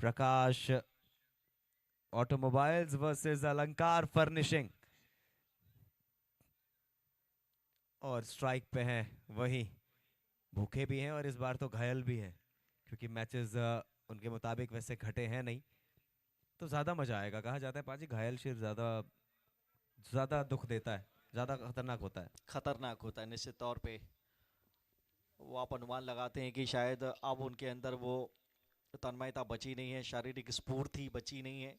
प्रकाश automobiles versus अलंकार furnishing. और strike पे हैं वही, भूखे भी हैं और इस बार तो घायल भी हैं, क्योंकि मैचेस उनके मुताबिक वैसे घटे हैं नहीं। तो ज्यादा मजा आएगा। कहा जाता है पाजी घायल शेर ज्यादा ज्यादा दुख देता है, ज्यादा खतरनाक होता है। खतरनाक होता है निश्चित तौर पे। वो आप अनुमान लगाते हैं कि शायद अब उनके अंदर वो तन्मयता बची नहीं है, शारीरिक स्फूर्ति बची नहीं है।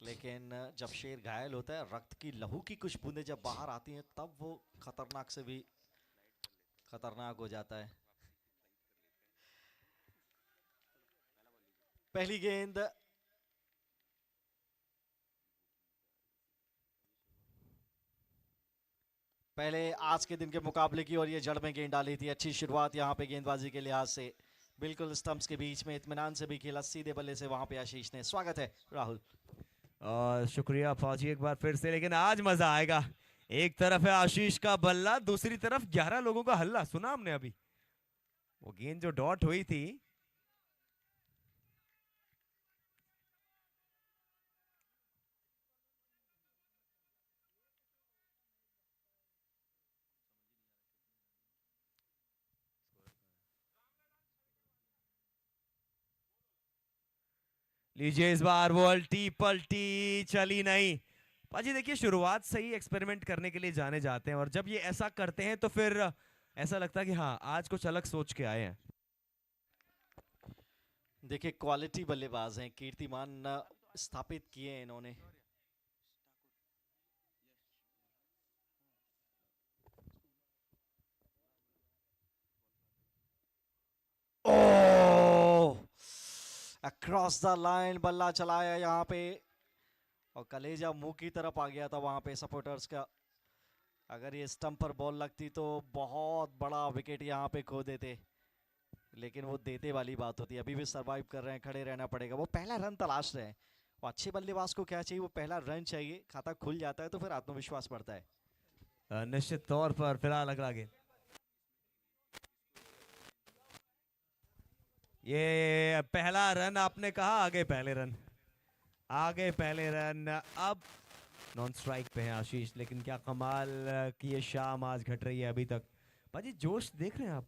लेकिन जब शेर घायल होता है, रक्त की लहू की कुछ बूंदें जब बाहर आती हैं, तब वो खतरनाक से भी खतरनाक हो जाता है। पहली गेंद पहले आज के दिन के मुकाबले की, और ये जड़ में गेंद डाली थी। अच्छी शुरुआत यहाँ पे गेंदबाजी के लिहाज से, बिल्कुल स्टंप्स के बीच में इत्मीनान से भी खेला, सीधे बल्ले से वहां पे आशीष ने। स्वागत है राहुल। और शुक्रिया फौजी एक बार फिर से, लेकिन आज मजा आएगा। एक तरफ है आशीष का बल्ला, दूसरी तरफ 11 लोगों का हल्ला। सुना हमने अभी वो गेंद जो डॉट हुई थी। लीजिए इस बार वो अल्टी पल्टी चली नहीं। पाजी देखिए, शुरुआत से ही एक्सपेरिमेंट करने के लिए जाने जाते हैं, और जब ये ऐसा करते हैं तो फिर ऐसा लगता है कि हाँ आज कुछ अलग सोच के आए हैं। देखिए क्वालिटी बल्लेबाज हैं, कीर्तिमान स्थापित किए हैं इन्होंने। ओह, अक्रॉस द लाइन बल्ला चलाया यहाँ पे, और कलेजा मुंह की तरफ आ गया था वहां पे सपोर्टर्स का। अगर ये स्टंप पर बॉल लगती तो बहुत बड़ा विकेट यहाँ पे खो देते, लेकिन वो देते वाली बात होती है। अभी भी सरवाइव कर रहे हैं, खड़े रहना पड़ेगा। वो पहला रन तलाश रहे हैं, और अच्छे बल्लेबाज को क्या चाहिए? वो पहला रन चाहिए। खाता खुल जाता है तो फिर आत्मविश्वास बढ़ता है। निश्चित तौर पर फिलहाल अगला गेंद, ये पहला रन आपने कहा, आगे पहले रन, आगे पहले रन। अब नॉन स्ट्राइक पे है आशीष, लेकिन क्या कमाल की ये शाम आज घट रही है अभी तक। पाजी जोश देख रहे हैं आप,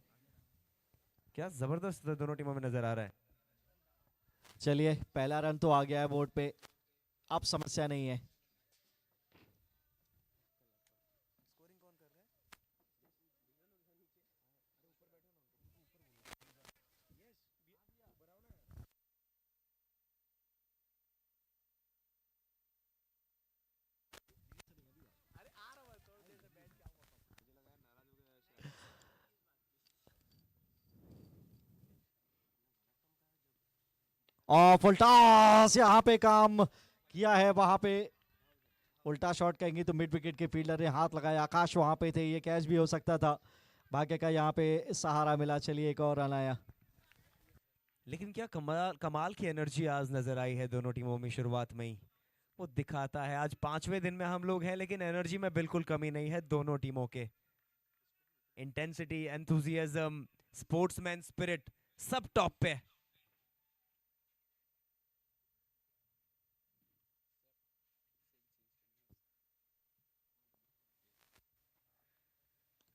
क्या जबरदस्त दोनों टीमों में नजर आ रहा है। चलिए पहला रन तो आ गया है बोर्ड पे, अब समस्या नहीं है। और फुल टॉस यहाँ पे काम किया है। वहां पे उल्टा शॉट कहेंगे तो मिड विकेट के फील्डर ने हाथ लगाया, आकाश वहां पे थे, ये कैच भी हो सकता था। भाग्य का यहाँ पे सहारा मिला। चलिए एक और रन आया। लेकिन क्या कमाल कमाल की एनर्जी आज नजर आई है दोनों टीमों में शुरुआत में ही। वो दिखाता है आज 5वें दिन में हम लोग हैं, लेकिन एनर्जी में बिल्कुल कमी नहीं है दोनों टीमों के। इंटेंसिटी, एंथुजियाज्म, स्पोर्ट्समैन स्पिरिट, सब टॉप पे है।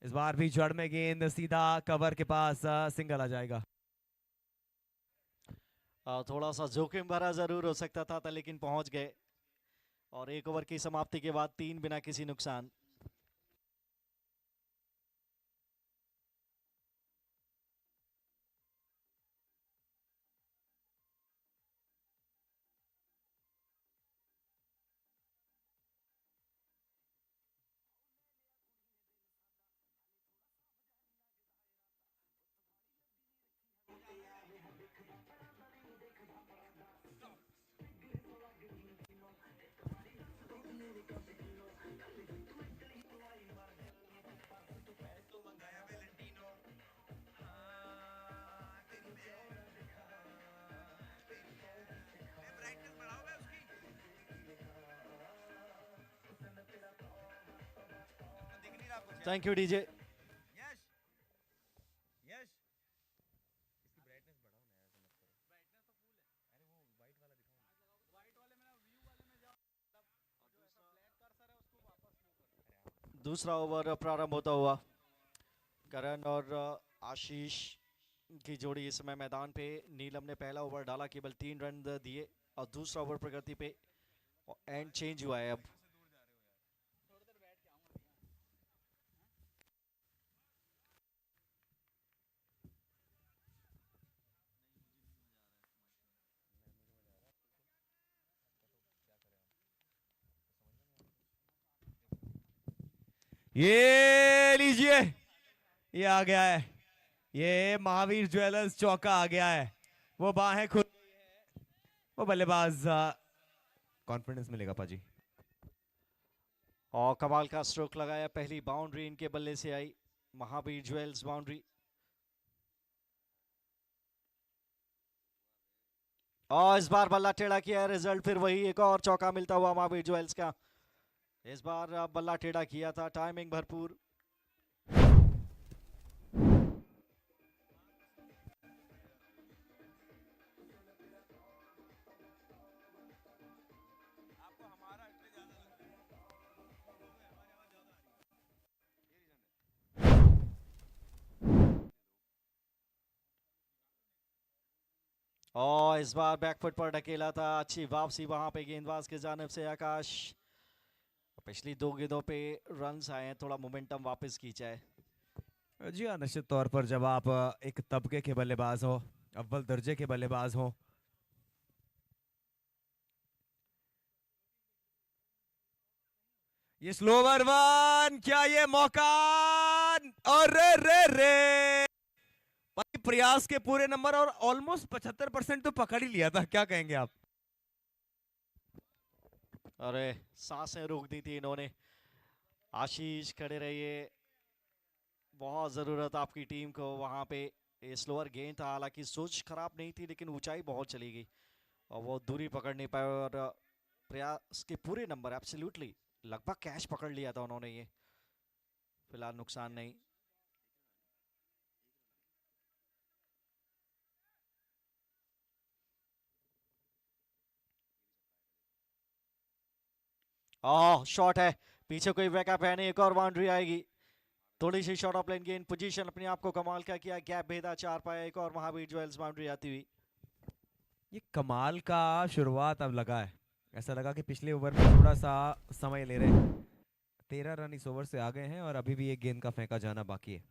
इस बार भी जड़ में गेंद, सीधा कवर के पास, सिंगल आ जाएगा। थोड़ा सा जोखिम भरा जरूर हो सकता था, लेकिन पहुंच गए। और एक ओवर की समाप्ति के बाद 3 बिना किसी नुकसान। Thank you DJ. दूसरा ओवर प्रारंभ होता हुआ। करण और आशीष की जोड़ी इस समय मैदान पे। नीलम ने पहला ओवर डाला, केवल 3 रन दिए और दूसरा ओवर प्रगति पे एंड चेंज हुआ है अब। ये लीजिए, ये आ गया है, ये महावीर ज्वेलर्स चौका आ गया है। वो बाहें खुल, वो बल्लेबाज कॉन्फिडेंस मिलेगा पाजी। और कमाल का स्ट्रोक लगाया, पहली बाउंड्री इनके बल्ले से आई, महावीर ज्वेल्स बाउंड्री। और इस बार बल्ला टेढ़ा किया है, रिजल्ट फिर वही, एक और चौका मिलता हुआ महावीर ज्वेल्स का। इस बार बल्ला टेढ़ा किया था, टाइमिंग भरपूर। और इस बार बैकफुट पर ढकेला था, अच्छी वापसी वहां पे गेंदबाज के जानिब से आकाश। पिछली 2 गेंदों पे रन्स आए हैं, थोड़ा मोमेंटम वापस खींचा है। जी हाँ, निश्चित तौर पर जब आप एक तबके के बल्लेबाज हो, अव्वल दर्जे के बल्लेबाज हो, ये स्लोवर वन, क्या ये मौका, और रे रे रे भाई, प्रयास के पूरे नंबर और ऑलमोस्ट 75% तो पकड़ ही लिया था, क्या कहेंगे आप? अरे सांसें रोक दी थी इन्होंने। आशीष खड़े रहिए, बहुत ज़रूरत आपकी टीम को वहां पे। ये स्लोअर गेंद था, हालांकि सोच खराब नहीं थी लेकिन ऊंचाई बहुत चली गई और वो दूरी पकड़ नहीं पाए। और प्रयास के पूरे नंबर एब्सोल्युटली लगभग कैच पकड़ लिया था उन्होंने। ये फिलहाल नुकसान नहीं। ओह शॉट है, पीछे कोई बैकअप है नहीं, एक और बाउंड्री आएगी। थोड़ी सी शॉट ऑफ लेन गेंद, पोजीशन अपने आप को कमाल का किया, गैप भेदा, 4 पाया, एक और महावीर ज्वेल्स बाउंड्री आती हुई। ये कमाल का शुरुआत अब लगा है, ऐसा लगा कि पिछले ओवर में थोड़ा सा समय ले रहे हैं। 13 रन इस ओवर से आ गए हैं और अभी भी एक गेंद का फेंका जाना बाकी है।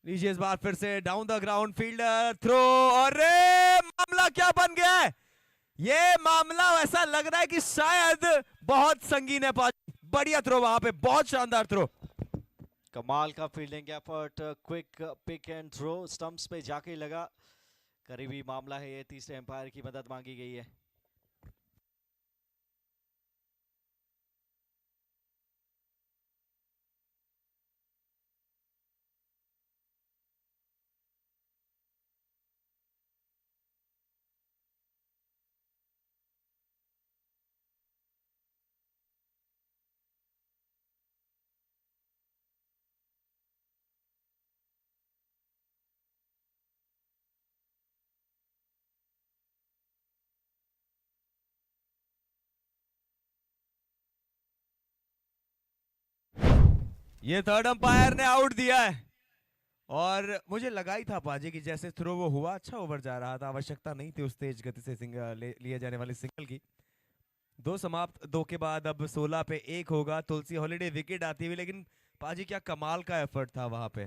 लीजिए इस बार फिर से down the ground fielder throw, और मामला क्या बन गया है? ये मामला ऐसा लग रहा है कि शायद बहुत संगीन है। बढ़िया थ्रो वहां पे, बहुत शानदार थ्रो। कमाल का fielding effort, quick pick and throw, stumps पे जाके लगा। करीबी मामला है ये, तीसरे एम्पायर की मदद मांगी गई है। ये थर्ड अंपायर ने आउट दिया है और मुझे लगा ही था पाजी कि जैसे थ्रो वो हुआ, अच्छा ओवर जा रहा था, आवश्यकता नहीं थी उस तेज गति से सिंगल लिए जाने वाली सिंगल की। 2 समाप्त, 2 के बाद अब 16 पे 1 होगा। तुलसी हॉलिडे विकेट आती हुई, लेकिन पाजी क्या कमाल का एफर्ट था वहां पे।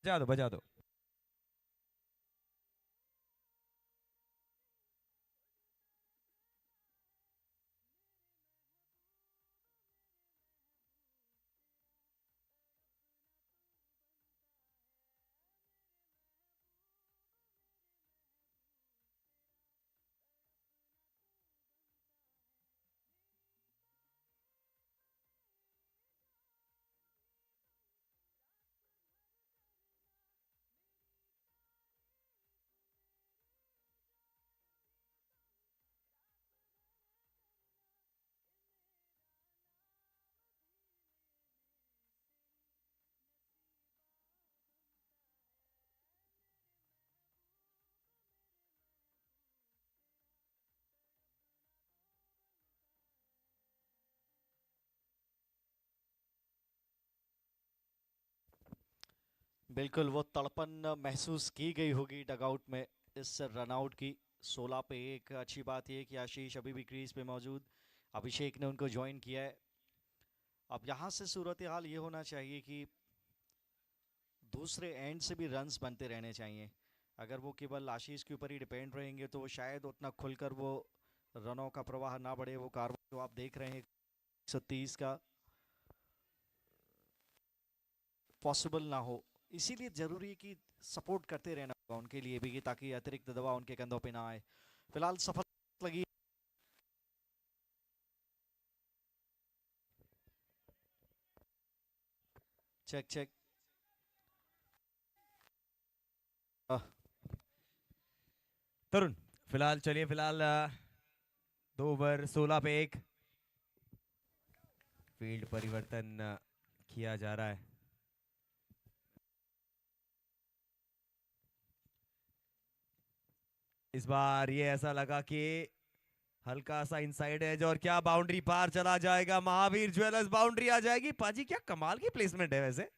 बजा दो, बजा दो। बिल्कुल वो तड़पन महसूस की गई होगी डगआउट में इस रनआउट की। 16 पे 1। अच्छी बात यह कि आशीष अभी भी क्रीज पे मौजूद, अभिषेक ने उनको ज्वाइन किया है। अब यहाँ से सूरत हाल ये होना चाहिए कि दूसरे एंड से भी रन्स बनते रहने चाहिए। अगर वो केवल आशीष के ऊपर ही डिपेंड रहेंगे तो शायद उतना खुलकर वो रनों का प्रवाह ना बढ़े। वो कार्बन जो आप देख रहे हैं 130 का पॉसिबल ना हो, इसीलिए जरूरी है कि सपोर्ट करते रहना होगा उनके लिए भी, ताकि अतिरिक्त दबाव उनके कंधों पे ना आए। फिलहाल सफल लगी। Check check. तरुण, फिलहाल चलिए, फिलहाल 2 ओवर 16 पे 1। फील्ड परिवर्तन किया जा रहा है। इस बार ये ऐसा लगा कि हल्का सा इनसाइड एज, और क्या बाउंड्री पार चला जाएगा। महावीर ज्वेलर्स बाउंड्री आ जाएगी। पाजी क्या कमाल की प्लेसमेंट है वैसे।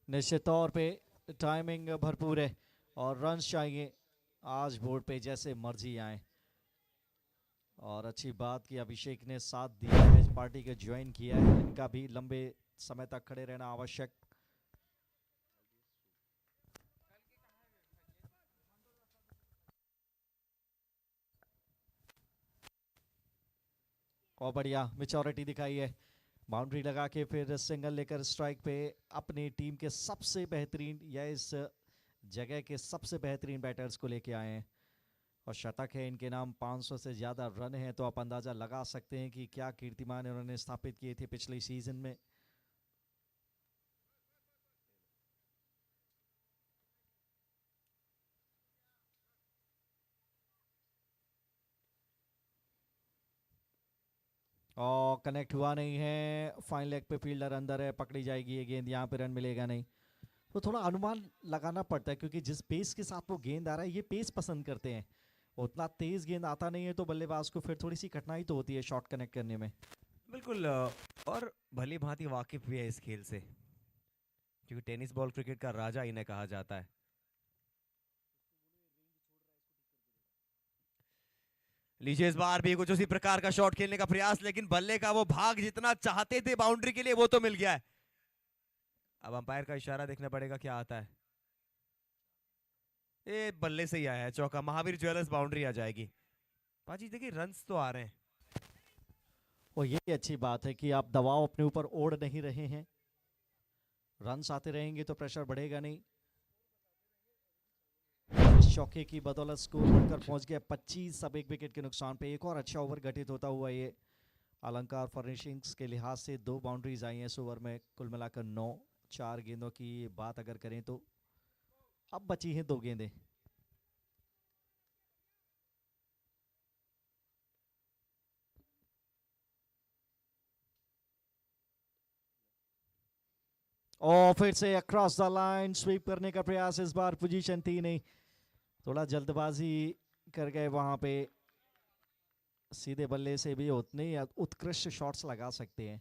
निश्चित तौर पे टाइमिंग भरपूर है और रन्स चाहिए आज बोर्ड पे जैसे मर्जी आए। और अच्छी बात कि अभिषेक ने साथ दिया है, इस पार्टी को ज्वाइन किया है। इनका भी लंबे समय तक खड़े रहना आवश्यक। और बढ़िया मेच्योरिटी दिखाई है, बाउंड्री लगा के फिर सिंगल लेकर स्ट्राइक पे अपनी टीम के सबसे बेहतरीन या इस जगह के सबसे बेहतरीन बैटर्स को लेके आए हैं। और शतक है इनके नाम, 500 से ज़्यादा रन हैं, तो आप अंदाज़ा लगा सकते हैं कि क्या कीर्तिमान उन्होंने स्थापित किए थे पिछले सीजन में। और कनेक्ट हुआ नहीं है, फाइन लेग पे फील्डर अंदर है, पकड़ी जाएगी ये गेंद, यहाँ पे रन मिलेगा नहीं। तो थोड़ा अनुमान लगाना पड़ता है क्योंकि जिस पेस के साथ वो गेंद आ रहा है, ये पेस पसंद करते हैं। उतना तेज गेंद आता नहीं है तो बल्लेबाज को फिर थोड़ी सी कठिनाई तो होती है शॉट कनेक्ट करने में। बिल्कुल, और भली भांति वाकिफ भी है इस खेल से, क्योंकि टेनिस बॉल क्रिकेट का राजा इन्हें कहा जाता है। लीजिए, इस बार भी कुछ उसी प्रकार का शॉट खेलने का प्रयास, लेकिन बल्ले का वो भाग जितना चाहते थे बाउंड्री के लिए वो तो मिल गया है। अब अंपायर का इशारा देखना पड़ेगा क्या आता है। ये बल्ले से ही आया है चौका। महावीर ज्वेलर्स बाउंड्री आ जाएगी। पाजी देखिए, रन्स तो आ रहे हैं। और ये अच्छी बात है कि आप दबाव अपने ऊपर ओढ़ नहीं रहे हैं। रन्स आते रहेंगे तो प्रेशर बढ़ेगा नहीं। इस चौके की बदौलत स्कोर बढ़कर पहुंच गया 25। अब एक विकेट के नुकसान पे एक और अच्छा ओवर घटित होता हुआ ये अलंकार फर्निशिंग्स के लिहाज से 2 बाउंड्रीज आई हैं इस ओवर में, कुल मिलाकर 9। 4 गेंदों की बात अगर करें तो अब बची हैं 2 गेंदें। और फिर से अक्रॉस द लाइन स्वीप करने का प्रयास, इस बार पोजीशन थी नहीं, थोड़ा जल्दबाजी कर गए वहां पे। सीधे बल्ले से भी उतने उत्कृष्ट शॉट्स लगा सकते हैं,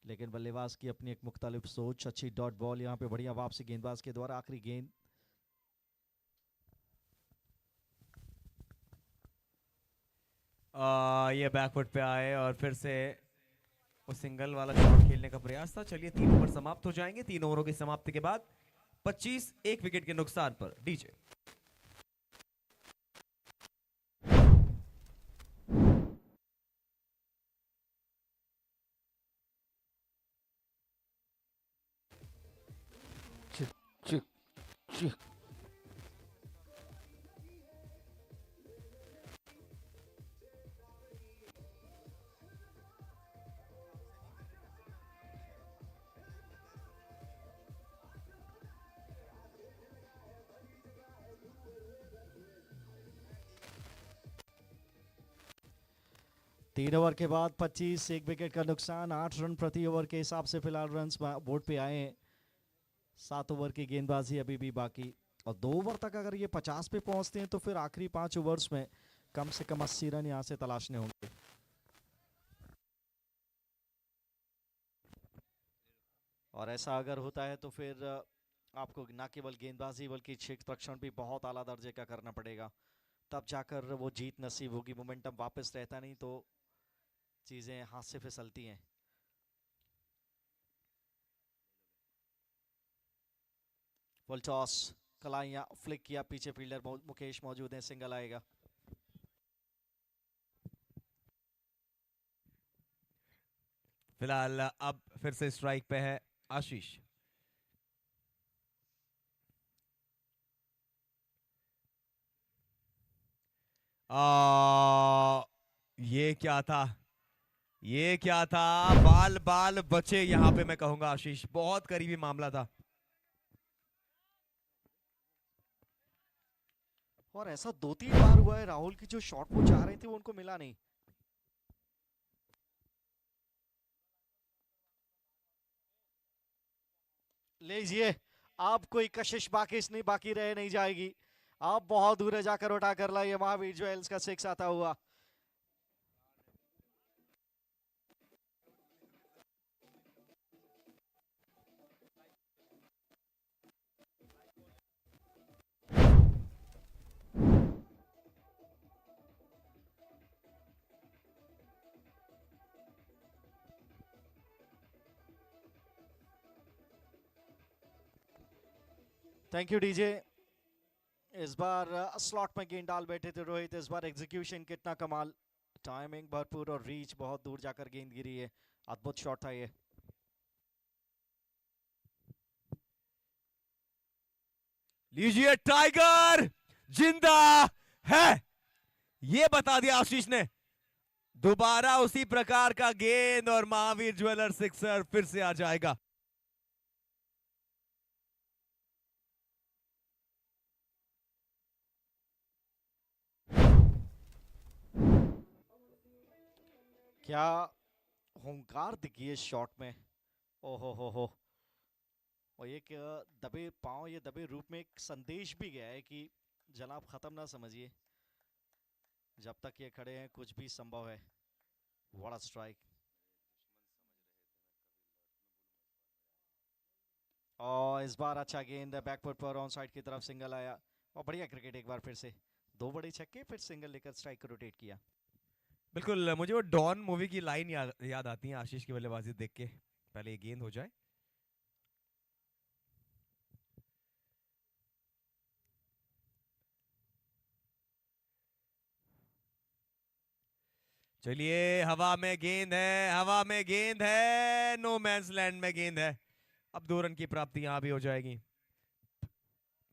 लेकिन बल्लेबाज की अपनी एक मुख्तलिफ सोच। अच्छी डॉट बॉल यहाँ पे, बढ़िया वापसी गेंदबाज के द्वारा। आखिरी गेंद ये बैकफुट पे आए और फिर से वो सिंगल वाला शॉट खेलने का प्रयास था। चलिए, 3 ओवर समाप्त हो जाएंगे। 3 ओवरों की समाप्ति के बाद 25 एक विकेट के नुकसान पर। डीजे चिक चिक चिक। तीन ओवर के बाद 25 एक विकेट का नुकसान। 8 रन प्रति ओवर के हिसाब से फिलहाल रन बोर्ड पे आए हैं। 7 ओवर की गेंदबाजी अभी भी बाकी, और 2 ओवर तक अगर ये 50 पे पहुंचते हैं तो फिर आखिरी 5 ओवर्स में कम से कम 80 रन यहां से तलाशने होंगे। और ऐसा अगर होता है तो फिर आपको ना केवल गेंदबाजी बल्कि क्षेत्ररक्षण भी बहुत आला दर्जे का करना पड़ेगा, तब जाकर वो जीत नसीब होगी। मोमेंटम वापस रहता नहीं तो चीजें हाथ से फिसलती हैं। फुल टॉस, कलाइयां फ्लिक किया, पीछे फील्डर मुकेश मौजूद है, सिंगल आएगा। फिलहाल अब फिर से स्ट्राइक पे है आशीष। ये क्या था, ये क्या था, बाल बाल बचे यहां पे, मैं कहूंगा आशीष बहुत करीबी मामला था। और ऐसा 2-3 बार हुआ है, राहुल की जो शॉट वो चाह रहे थे वो उनको मिला नहीं। लीजिए, अब कोई कशिश बाकिश नहीं बाकी रह नहीं जाएगी। आप बहुत दूर है, जाकर उठा कर लाइए, महावीर ज्वेल्स का 6 आता हुआ। Thank you DJ. इस बार स्लॉट में गेंद डाल बैठे थे रोहित, इस बार एग्जीक्यूशन कितना कमाल, टाइमिंग भरपूर और रीच बहुत दूर जाकर गेंद गिरी है। अद्भुत शॉट था ये। लीजिए, टाइगर जिंदा है, ये बता दिया आशीष ने। दोबारा उसी प्रकार का गेंद और महावीर ज्वेलर सिक्सर फिर से आ जाएगा। क्या हुंकार दिखी है शॉट में, ओहो हो। और ये क्या दबे पांव, ये दबे रूप में एक संदेश भी गया है कि जनाब खत्म ना समझिए, जब तक ये खड़े हैं कुछ भी संभव है। What a strike. और इस बार अच्छा गेंद है, बैकफुट पर ऑन साइड की तरफ सिंगल आया। और बढ़िया क्रिकेट, एक बार फिर से 2 बड़े छक्के, फिर सिंगल लेकर स्ट्राइक को रोटेट किया। बिल्कुल, मुझे वो डॉन मूवी की लाइन याद आती है आशीष की बल्लेबाजी देख के, पहले ये गेंद हो जाए। चलिए, हवा में गेंद है, हवा में गेंद है, नो मैंस लैंड में गेंद है। अब 2 रन की प्राप्ति यहां भी हो जाएगी।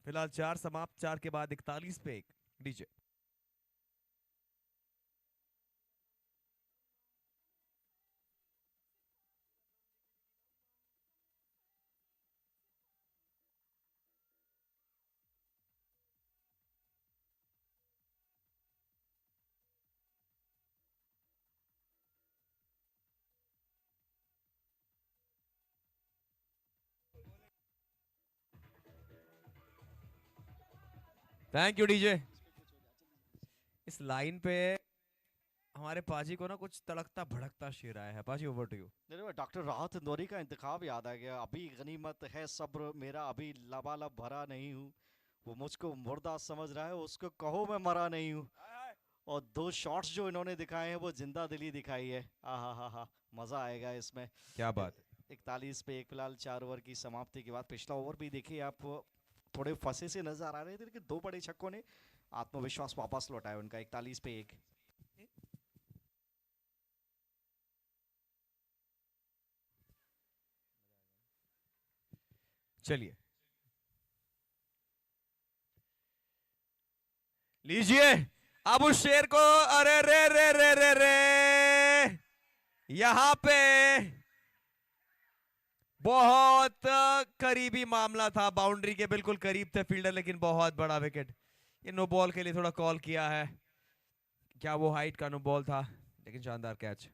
फिलहाल 4 समाप्त, 4 के बाद 41 पे 1। डीजे। Thank you DJ. इस लाइन पे हमारे पाजी को ना कुछ तड़कता भड़कता शेर आया है। पाजी, ओवर टू यू। डॉक्टर राहत इंदौरी का इंतखाब याद आ गया। अभी गनीमत है सब्र मेरा, अभी लबालब भरा नहीं हूँ। वो मुझको मुर्दा समझ रहा है, उसको कहो मैं मरा नहीं हूँ। और 2 शॉट्स जो इन्होंने दिखाए हैं वो जिंदा दिली दिखाई है। हा हा हा, मजा आएगा इसमें। क्या बात है। 41 पे 1, फिलहाल 4 ओवर की समाप्ति के बाद। पिछला ओवर भी देखिए आप, थोड़े फंसे से नजर आ रहे थे, लेकिन 2 बड़े छक्कों ने आत्मविश्वास वापस लौटाया उनका। 41 पे 1। चलिए, लीजिए, अब उस शेर को, अरे रे रे रे रे रे, यहां पे बहुत करीबी मामला था, बाउंड्री के बिल्कुल करीब थे फील्डर, लेकिन बहुत बड़ा विकेट। ये नो बॉल के लिए थोड़ा कॉल किया है, क्या वो हाइट का नो बॉल था, लेकिन शानदार कैच।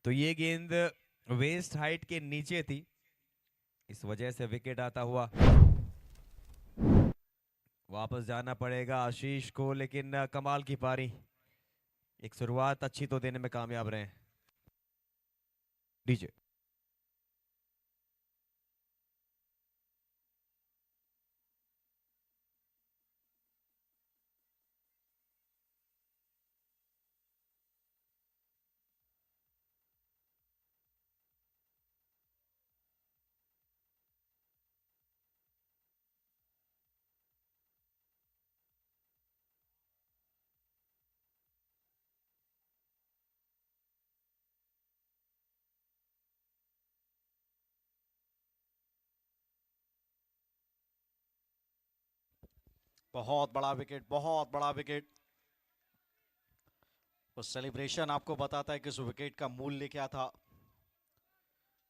तो ये गेंद वेस्ट हाइट के नीचे थी, इस वजह से विकेट आता हुआ वापस जाना पड़ेगा आशीष को। लेकिन कमाल की पारी, एक शुरुआत अच्छी तो देने में कामयाब रहे। डीजे। बहुत बड़ा विकेट, बहुत बड़ा विकेट। वो सेलिब्रेशन आपको बताता है कि उस विकेट का मूल्य क्या था।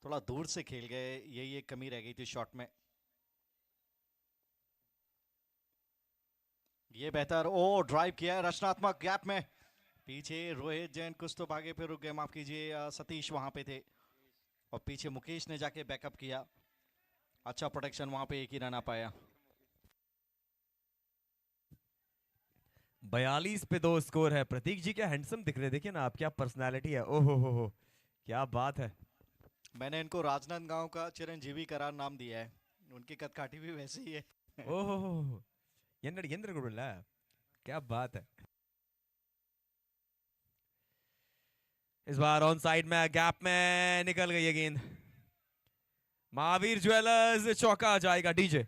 थोड़ा दूर से खेल गए, यही एक कमी रह गई थी शॉट में। ये बेहतर, ओ ड्राइव किया है रचनात्मक गैप में। पीछे रोहित जैन कुछ तो भागे, फिर रुक गए, माफ कीजिए, सतीश वहां पे थे और पीछे मुकेश ने जाके बैकअप किया। अच्छा प्रोटेक्शन, वहां पे एक ही रन आ पाया। 42 पे 2 स्कोर है। प्रतीक जी क्या हैंडसम दिख रहे, देखिए ना आप, क्या पर्सनालिटी है, ओहो हो, क्या बात है। मैंने इनको राजनांदगांव का चिरंजीवी करार नाम दिया है, उनकी कदकाठी भी वैसी ही है। ओहो हो, यंदर यंदर गुरुला, क्या बात है। इस बार ऑन साइड में गैप में निकल गई है गेंद। महावीर ज्वेलर्स चौका जाएगा। डीजे।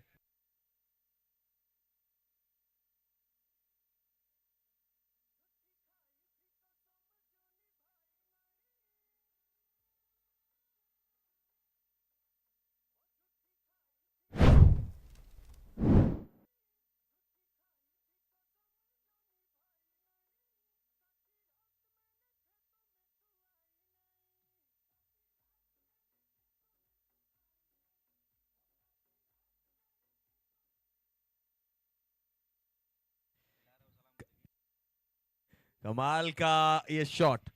कमाल का ये शॉट।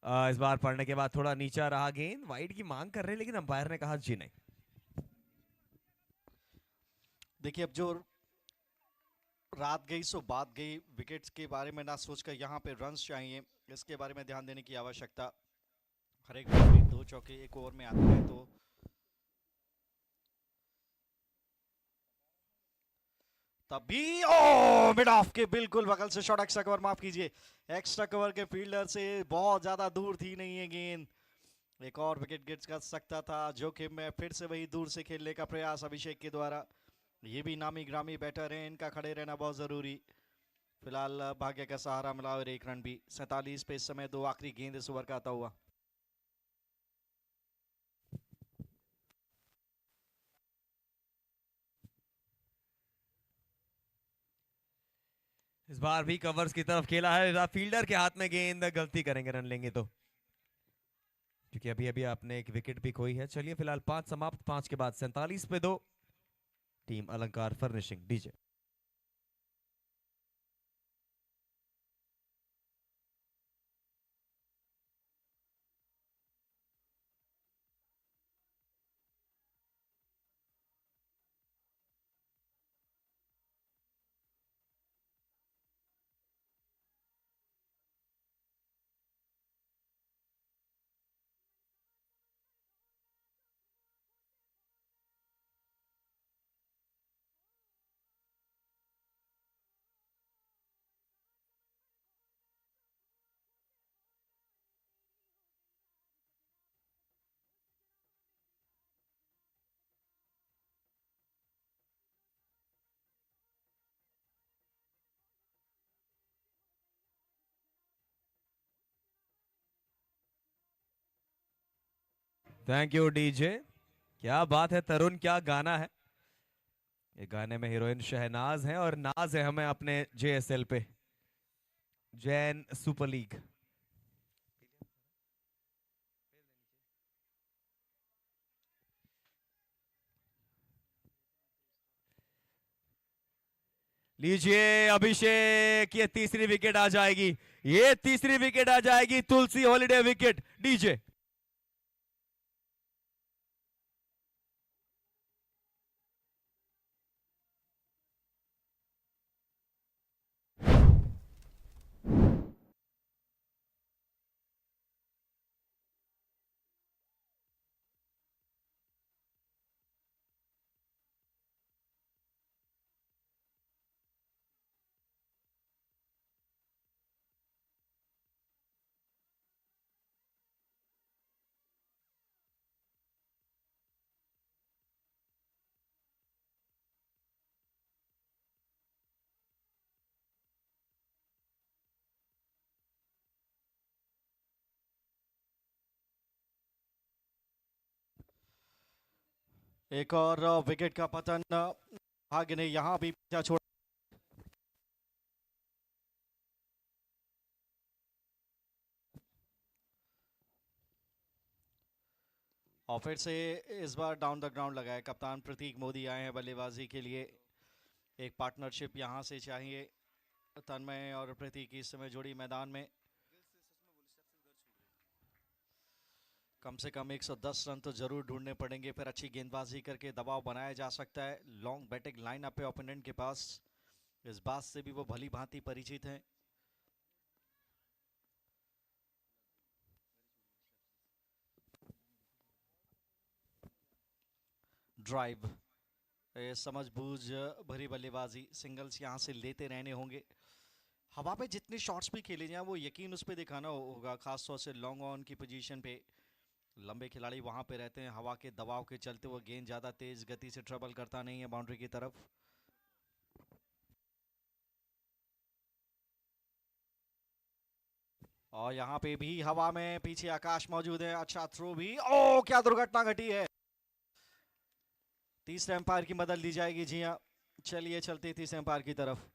इस बार पढ़ने के बाद थोड़ा नीचा रहा गेंद, वाइड की मांग कर रहे हैं लेकिन अंपायर ने कहा जी नहीं। देखिए अब जो रात गई सो बात गई, विकेट्स के बारे में ना सोचकर यहाँ पे रन्स चाहिए, इसके बारे में ध्यान देने की आवश्यकता। हर एक बार दो चौके एक ओवर में आते हैं तो तभी ओ मिड ऑफ के बिल्कुल बगल से शॉट, एक्स्ट्रा कवर, माफ कीजिए, एक्स्ट्रा कवर के फील्डर से बहुत ज्यादा दूर थी नहीं है गेंद। एक और विकेट गिर कर सकता था, जोखिम में फिर से वही दूर से खेलने का प्रयास अभिषेक के द्वारा। ये भी नामी ग्रामी बैटर हैं, इनका खड़े रहना बहुत जरूरी। फिलहाल भाग्य का सहारा मिला और एक रन भी। 47 पे इस समय दो आखिरी गेंद इस ओवर का आता हुआ। इस बार भी कवर्स की तरफ खेला है, फील्डर के हाथ में गेंद, गलती करेंगे रन लेंगे तो, क्योंकि अभी अभी आपने एक विकेट भी खोई है। चलिए फिलहाल 5 समाप्त, 5 के बाद 47 पे 2। टीम अलंकार furnishing. DJ. Thank you DJ, क्या बात है तरुण, क्या गाना है। ये गाने में हीरोइन शहनाज है और नाज है हमें अपने जेएसएल पे, जैन सुपर लीग। लीजिए अभिषेक, ये तीसरी विकेट आ जाएगी, ये तीसरी विकेट आ जाएगी, तुलसी हॉलिडे विकेट। डीजे एक और विकेट का पतन, भाग्य ने यहां भी पीछा छोड़ा। और फिर से इस बार डाउन द ग्राउंड लगाए कप्तान प्रतीक मोदी आए हैं बल्लेबाजी के लिए। एक पार्टनरशिप यहां से चाहिए। तन्मय और प्रतीक इस समय जोड़ी मैदान में। कम से कम 110 रन तो जरूर ढूंढने पड़ेंगे, फिर अच्छी गेंदबाजी करके दबाव बनाया जा सकता है। लॉन्ग बैटिंग लाइन अप है ओपोनेंट के पास, इस बात से भी वो भली भांति परिचित हैं। ड्राइव, समझबूझ भरी बल्लेबाजी, सिंगल्स यहां से लेते रहने होंगे। हवा पे जितने शॉट्स भी खेले जाएं वो यकीन उस पर दिखाना होगा, खासतौर से लॉन्ग ऑन की पोजीशन पे। लंबे खिलाड़ी वहां पे रहते हैं, हवा के दबाव के चलते वो गेंद ज्यादा तेज गति से ट्रेवल करता नहीं है बाउंड्री की तरफ। और यहाँ पे भी हवा में पीछे आकाश मौजूद है, अच्छा थ्रो भी। ओ क्या दुर्घटना घटी है। तीसरे अंपायर की मदद ली जाएगी। जी हाँ, चलिए चलते तीसरे अंपायर की तरफ।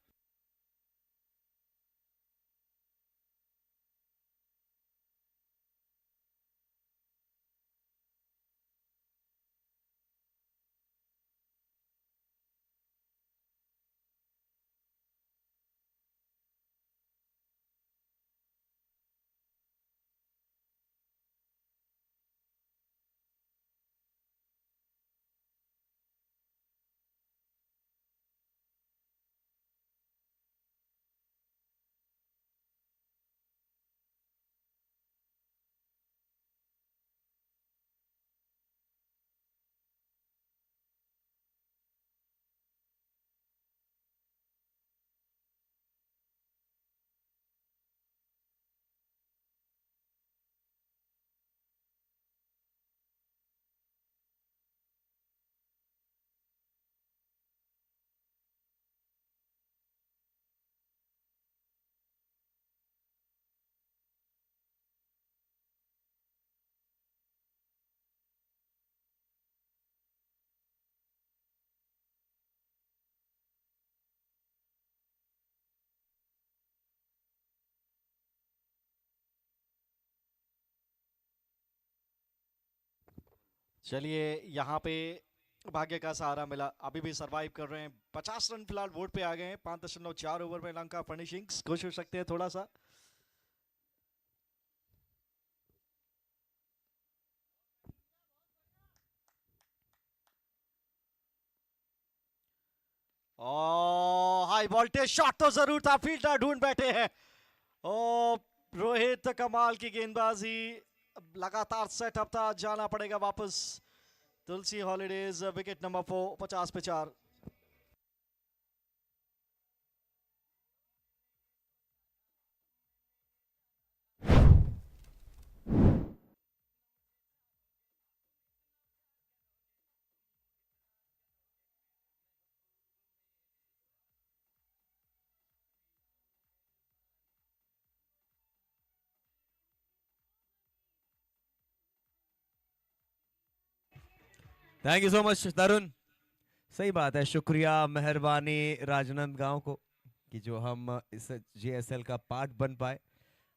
चलिए यहाँ पे भाग्य का सहारा मिला, अभी भी सरवाइव कर रहे हैं। 50 रन फिलहाल बोर्ड पे आ गए हैं। 5.4 ओवर में लंका फर्निशिंग्स खुश हो सकते हैं थोड़ा सा। ओ हाई वोल्टेज शॉट तो जरूर था, फील्डर ढूंढ बैठे हैं। ओ रोहित, कमाल की गेंदबाजी, लगातार सेटअप था, जाना पड़ेगा वापस। तुलसी हॉलीडेज विकेट नंबर 4, 50 पे 4। थैंक यू सो मच तरुण। सही बात है, शुक्रिया मेहरबानी राजनांदगांव को कि जो हम इस जीएसएल का पार्ट बन पाए।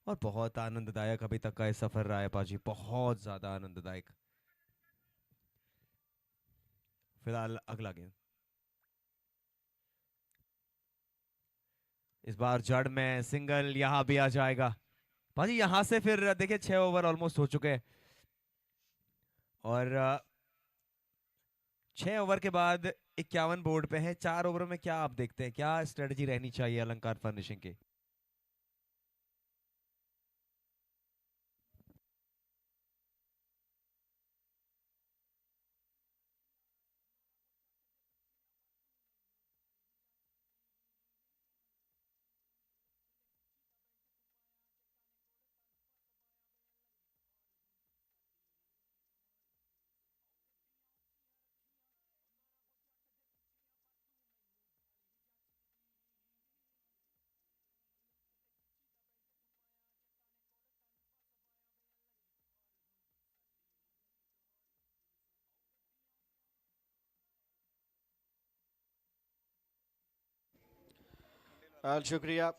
और बहुत आनंददायक अभी तक का ये सफर रहा है पाजी, बहुत ज्यादा आनंददायक। फिलहाल अगला गेम। इस बार जड़ में सिंगल यहाँ भी आ जाएगा। भाजी यहाँ से फिर देखिए 6 ओवर ऑलमोस्ट हो चुके हैं और 6 ओवर के बाद 51 बोर्ड पे है। 4 ओवरों में क्या आप देखते हैं, क्या स्ट्रेटजी रहनी चाहिए अलंकार फर्निशिंग की? शुक्रिया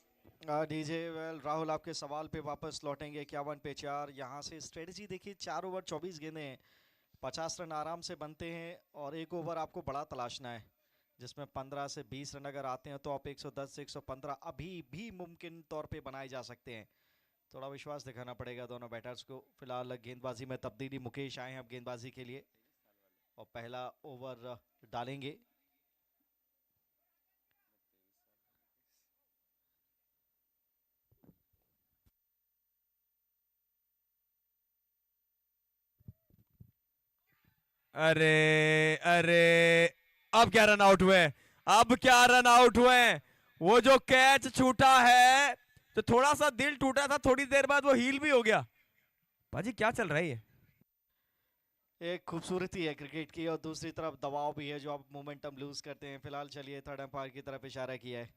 डीजे। वेल राहुल, आपके सवाल पे वापस लौटेंगे। 51 पे 4, यहाँ से स्ट्रेटजी देखिए। 4 ओवर 24 गेंदें हैं, 50 रन आराम से बनते हैं और एक ओवर आपको बड़ा तलाशना है जिसमें 15 से 20 रन अगर आते हैं तो आप 110 से 115 अभी भी मुमकिन तौर पे बनाए जा सकते हैं। थोड़ा विश्वास दिखाना पड़ेगा दोनों बैटर्स को। फिलहाल गेंदबाजी में तब्दीली, मुकेश आए हैं अब गेंदबाजी के लिए और पहला ओवर डालेंगे। अरे अरे, अब क्या रन आउट हुए, अब क्या रन आउट हुए। वो जो कैच छूटा है तो थोड़ा सा दिल टूटा था, थोड़ी देर बाद वो हील भी हो गया। भाजी क्या चल रहा है ये? एक खूबसूरती है क्रिकेट की और दूसरी तरफ दबाव भी है जो आप मोमेंटम लूज करते हैं। फिलहाल चलिए थर्ड एम्पायर की तरफ इशारा किया है।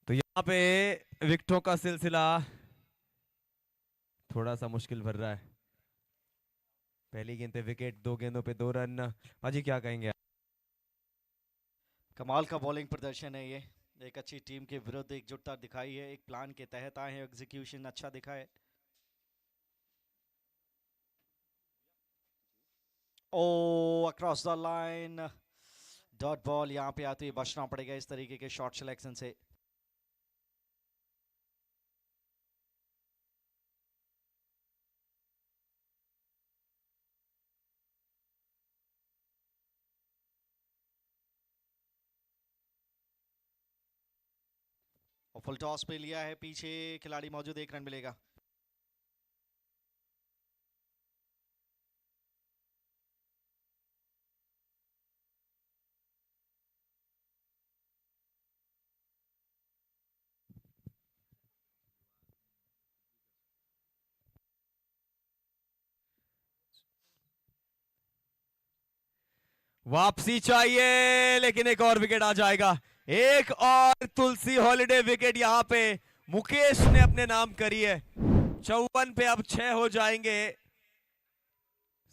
तो यहाँ पे विकेटों का सिलसिला थोड़ा सा मुश्किल भर रहा है। पहली गेंद पे विकेट, 2 गेंदों पे 2 रन। भाजी क्या कहेंगे? कमाल का बॉलिंग प्रदर्शन है ये। एक अच्छी टीम के विरुद्ध एकजुटता दिखाई है, एक प्लान के तहत आए हैं, एग्जीक्यूशन अच्छा दिखा है। Oh across the line, dot ball. यहाँ पे आते ही बचना पड़ेगा इस तरीके के शॉट सिलेक्शन से। और फुल टॉस पे लिया है, पीछे खिलाड़ी मौजूद, 1 रन मिलेगा। वापसी चाहिए, लेकिन एक और विकेट आ जाएगा। एक और तुलसी हॉलिडे विकेट यहां पे मुकेश ने अपने नाम करी है। 54 पे अब 6 हो जाएंगे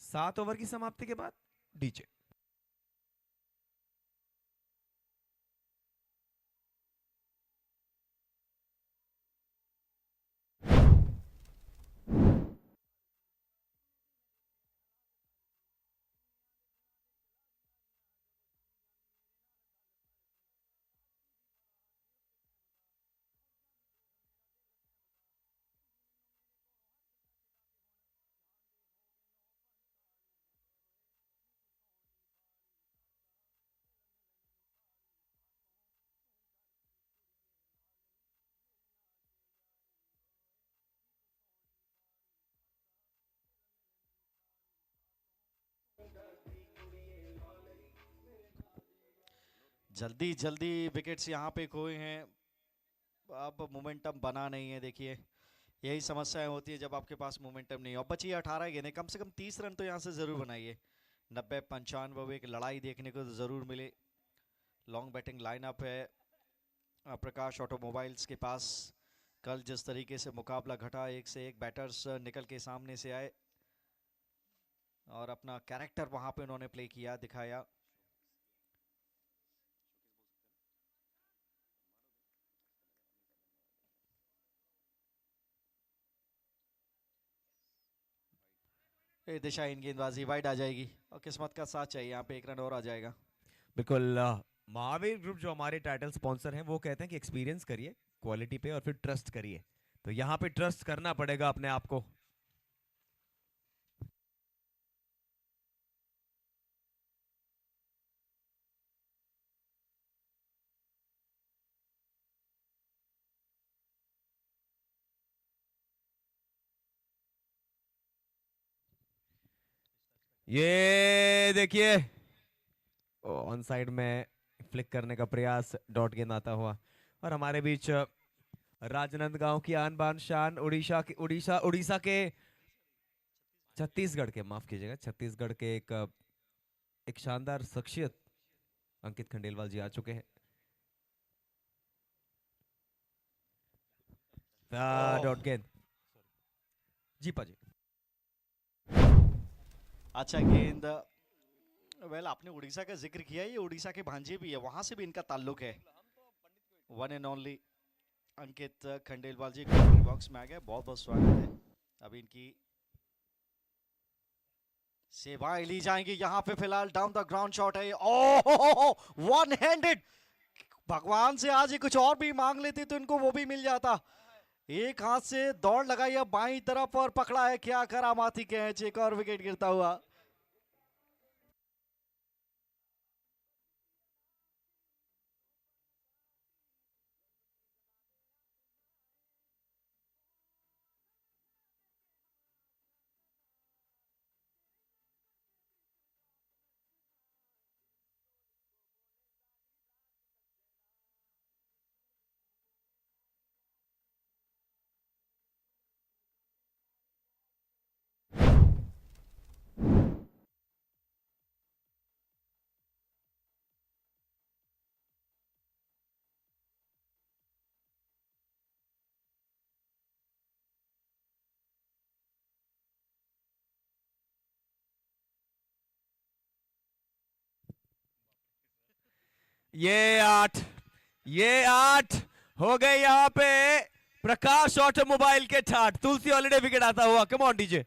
7 ओवर की समाप्ति के बाद। डीजे जल्दी जल्दी विकेट्स यहाँ पे खोए हैं, अब मोमेंटम बना नहीं है। देखिए यही समस्याएं होती है जब आपके पास मोमेंटम नहीं हो। अब बची 18 गेंदें, कम से कम 30 रन तो यहाँ से जरूर बनाइए। 90-95 एक लड़ाई देखने को तो जरूर मिले। लॉन्ग बैटिंग लाइनअप है प्रकाश ऑटोमोबाइल्स के पास। कल जिस तरीके से मुकाबला घटा, एक से एक बैटर्स निकल के सामने से आए और अपना कैरेक्टर वहां पे उन्होंने प्ले किया, दिखाया। ये दिशा इन गेंदबाजी वाइड आ जाएगी और किस्मत का साथ चाहिए, यहाँ पे 1 रन और आ जाएगा। बिल्कुल। महावीर ग्रुप जो हमारे टाइटल स्पॉन्सर हैं वो कहते हैं कि एक्सपीरियंस करिए क्वालिटी पे और फिर ट्रस्ट करिए। तो यहाँ पे ट्रस्ट करना पड़ेगा अपने आप को। ये देखिए ऑन साइड में फ्लिक करने का प्रयास, डॉट गेंद आता हुआ। और हमारे बीच राजनांदगांव की आन बान शान, उड़ीसा उड़ीसा के, छत्तीसगढ़ के, माफ कीजिएगा, छत्तीसगढ़ के एक शानदार शख्सियत अंकित खंडेलवाल जी आ चुके हैं। ओह, डॉट गेंद। जी पाजी। अच्छा गेंद। वेल आपने उड़ीसा का जिक्र किया, ये उड़ीसा के भांजे भी है, वहां से भी इनका ताल्लुक है। One and only Ankit Khandelwal ji commentary box में आ गए, बहुत बहुत स्वागत है। अभी इनकी सेवाएं ली जाएंगी। यहाँ पे फिलहाल डाउन द ग्राउंड शॉट है। ओह, वन हैंडेड। भगवान से आज ये कुछ और भी मांग लेते तो इनको वो भी मिल जाता। एक हाथ से दौड़ लगाई है बाईं तरफ और पकड़ा है, क्या करामाती कैच, एक और विकेट गिरता हुआ। ये 8, ये 8 हो गए यहाँ पे प्रकाश ऑटोमोबाइल के ठाठ। तुलसी हॉलिडे विकेट आता हुआ। Come on DJ.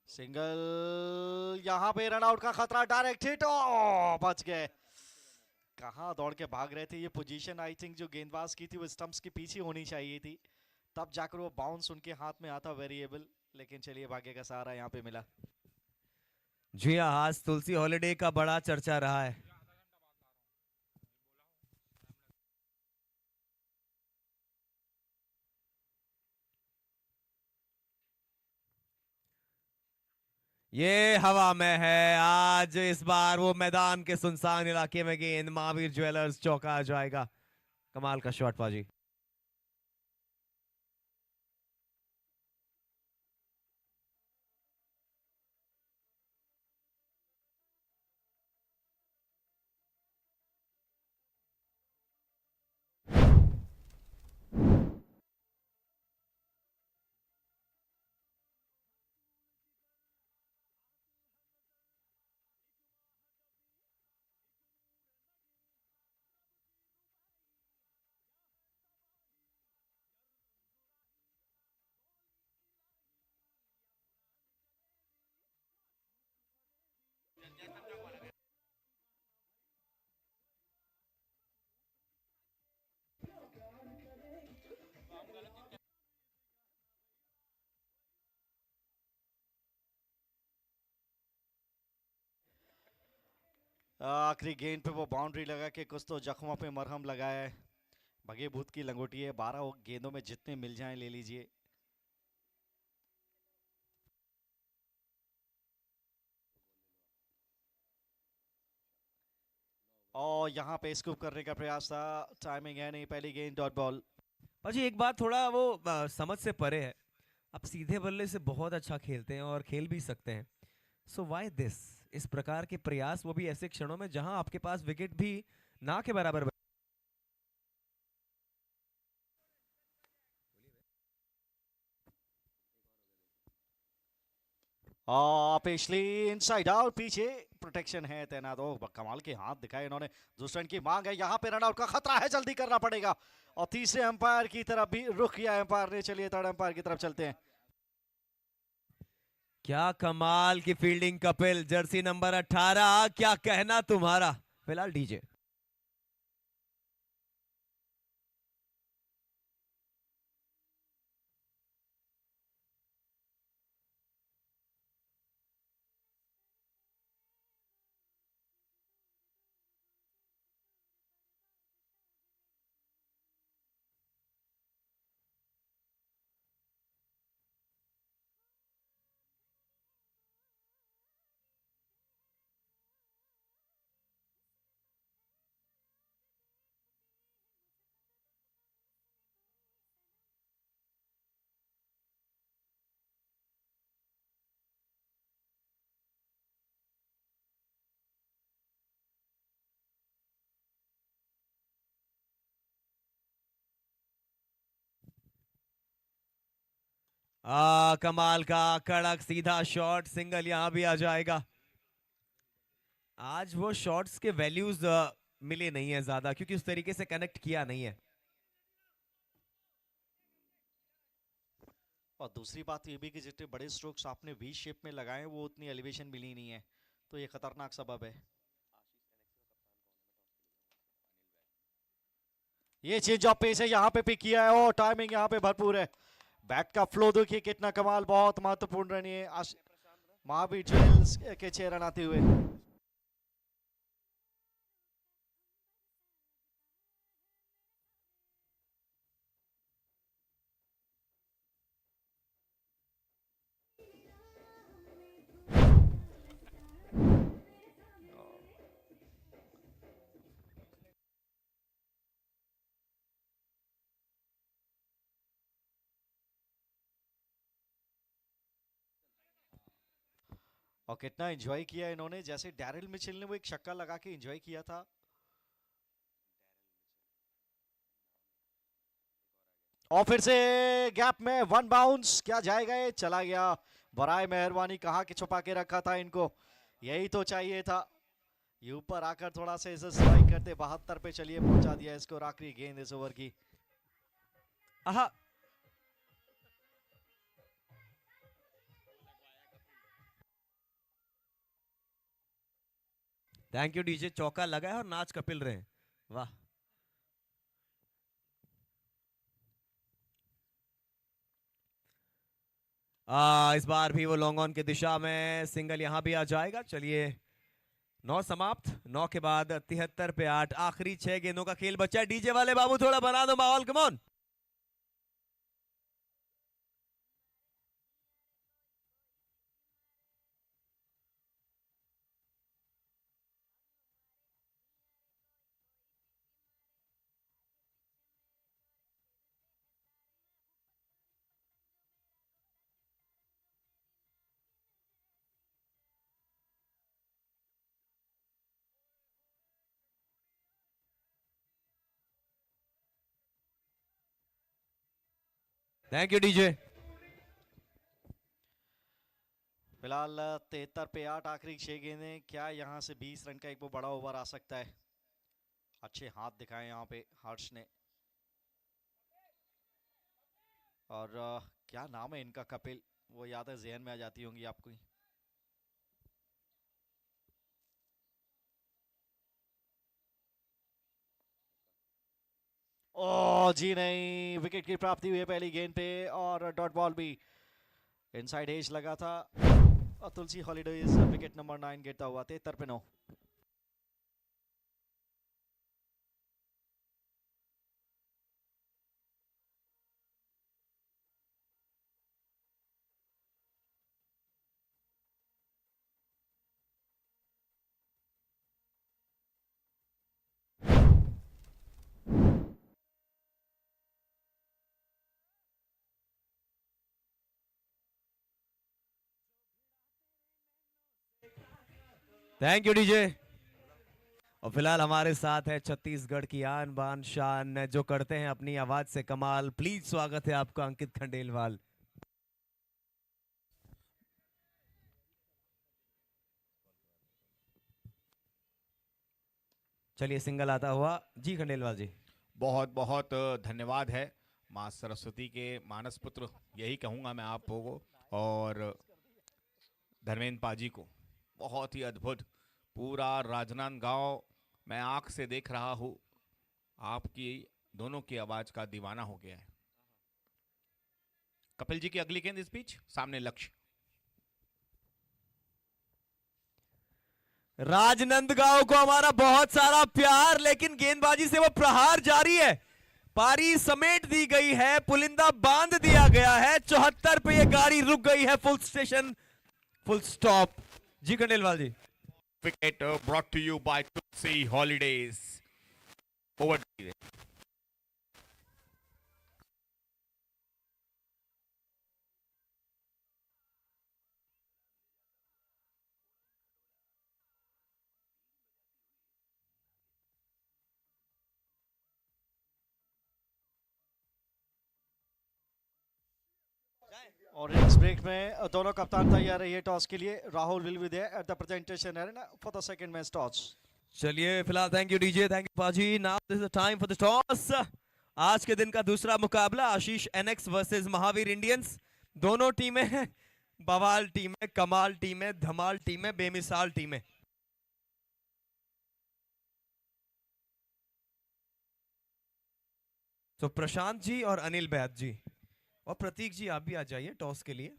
सिंगल, यहां पे रन आउट का खतरा, डायरेक्ट हिट, ओ बच गए। कहां दौड़ के भाग रहे थे। ये पोजीशन आई थिंक जो गेंदबाज की थी वो स्टंप्स के पीछे होनी चाहिए थी, तब जाकर वो बाउंस उनके हाथ में आता वेरिएबल। लेकिन चलिए भाग्य का सहारा यहाँ पे मिला। जी हाँ, आज तुलसी हॉलिडे का बड़ा चर्चा रहा है। ये हवा में है आज। इस बार वो मैदान के सुनसान इलाके में गेंद, महावीर ज्वेलर्स चौका आ जाएगा। कमाल का शॉट बाजी। आखिरी गेंद पे वो बाउंड्री लगा के कुछ तो जख्मों पे मरहम लगाया है। भगे भूत की लंगोटी है, 12 गेंदों में जितने मिल जाएं ले लीजिए। और यहाँ पे स्कूप करने का प्रयास था, टाइमिंग है नहीं, पहली गेंद डॉट बॉल। बाजी एक बात थोड़ा वो समझ से परे है। आप सीधे बल्ले से बहुत अच्छा खेलते हैं और खेल भी सकते हैं। सो व्हाई दिस, इस प्रकार के प्रयास, वो भी ऐसे क्षणों में जहां आपके पास विकेट भी ना के बराबर पिछली इनसाइड आउट, पीछे प्रोटेक्शन है तैनात। कमाल के हाथ दिखाए इन्होंने। दूसरे रन की मांग है, यहाँ पे रन आउट का खतरा है, जल्दी करना पड़ेगा। और तीसरे अंपायर की तरफ भी रुख किया अंपायर ने। चलिए थर्ड अंपायर की तरफ चलते हैं। क्या कमाल की फील्डिंग कपिल, जर्सी नंबर 18, क्या कहना तुम्हारा। फिलहाल डीजे। कमाल का कड़क सीधा शॉट, सिंगल यहां भी आ जाएगा। आज वो शॉट्स के वैल्यूज मिले नहीं है ज्यादा, क्योंकि उस तरीके से कनेक्ट किया नहीं है। और दूसरी बात ये भी कि जितने बड़े स्ट्रोक्स आपने वी शेप में लगाए वो उतनी एलिवेशन मिली नहीं है, तो ये खतरनाक सबब है। ये चेंज ऑफ पेस है, यहाँ पे पिक किया है और टाइमिंग यहाँ पे भरपूर है। बैट का फ्लो देखिए कितना कमाल, बहुत महत्वपूर्ण रन है महावीर ज्वेल्स के 6 रन आते हुए। और कितना एंजॉय किया इन्होंने, जैसे डैरिल मिचेल ने वो एक छक्का लगा के एंजॉय किया था। और फिर से गैप में वन बाउंस, क्या जाएगा ये, चला गया। बराए मेहरबानी, कहा कि छुपा के रखा था इनको, यही तो चाहिए था। ये ऊपर आकर थोड़ा सा इसे स्ट्राइक करते, 72 पे चलिए पहुंचा दिया इसको। आखिरी गेंद इस ओवर की। आहा, थैंक यू डीजे। चौका लगा है और नाच कपिल रहे हैं, वाह। इस बार भी वो लॉन्ग ऑन की दिशा में सिंगल यहां भी आ जाएगा। चलिए 9 समाप्त, 9 के बाद 73 पे 8, आखिरी 6 गेंदों का खेल बचा है। डीजे वाले बाबू थोड़ा बना दो माहौल, come on. Thank you DJ. फिलहाल 73 पे 8, आखिरी 6 गेंदें। क्या यहाँ से 20 रन का एक वो बड़ा ओवर आ सकता है? अच्छे हाथ दिखाए यहाँ पे हर्ष ने। और क्या नाम है इनका, कपिल, वो याद है जहन में आ जाती होंगी आपको। ओ जी नहीं, विकेट की प्राप्ति हुई है पहली गेंद पे और डॉट बॉल भी इनसाइड एज लगा था। और तुलसी हॉलीडेज विकेट नंबर 9 गिरता हुआ 73 पे 9। Thank you DJ. और फिलहाल हमारे साथ है छत्तीसगढ़ की आन बान शान, जो करते हैं अपनी आवाज से कमाल। प्लीज स्वागत है आपका अंकित खंडेलवाल। चलिए सिंगल आता हुआ जी खंडेलवाल जी। बहुत बहुत धन्यवाद है माँ सरस्वती के मानस पुत्र, यही कहूँगा मैं आपको को, और धर्मेंद्र पाजी को। बहुत ही अद्भुत, पूरा राजनांदगांव मैं आंख से देख रहा हूँ, आपकी दोनों की आवाज का दीवाना हो गया है। कपिल जी की अगली गेंद इस बीच, सामने लक्ष्य। राजनांदगांव को हमारा बहुत सारा प्यार, लेकिन गेंदबाजी से वो प्रहार जारी है। पारी समेट दी गई है, पुलिंदा बांध दिया गया है। 74 पे ये गाड़ी रुक गई है, full station, full stop. Ji Khandelwal ji. Wicket brought to you by Tulsi Holidays. Over. और इस ब्रेक में दोनों कप्तान तैयार रही है टॉस के लिए। Rahul will be there at the presentation arena for the second match toss. चलिए फिलहाल thank you DJ, thank you पाजी। Now this is the time for the toss. आज के दिन का दूसरा मुकाबला Ashish NX versus Mahavir Indians. दोनों टीमें बवाल टीम है, कमाल टीम है, धमाल टीम है, बेमिसाल टीम है। तो प्रशांत जी और अनिल बैद जी और प्रतीक जी, आप भी आ जाइए टॉस के लिए।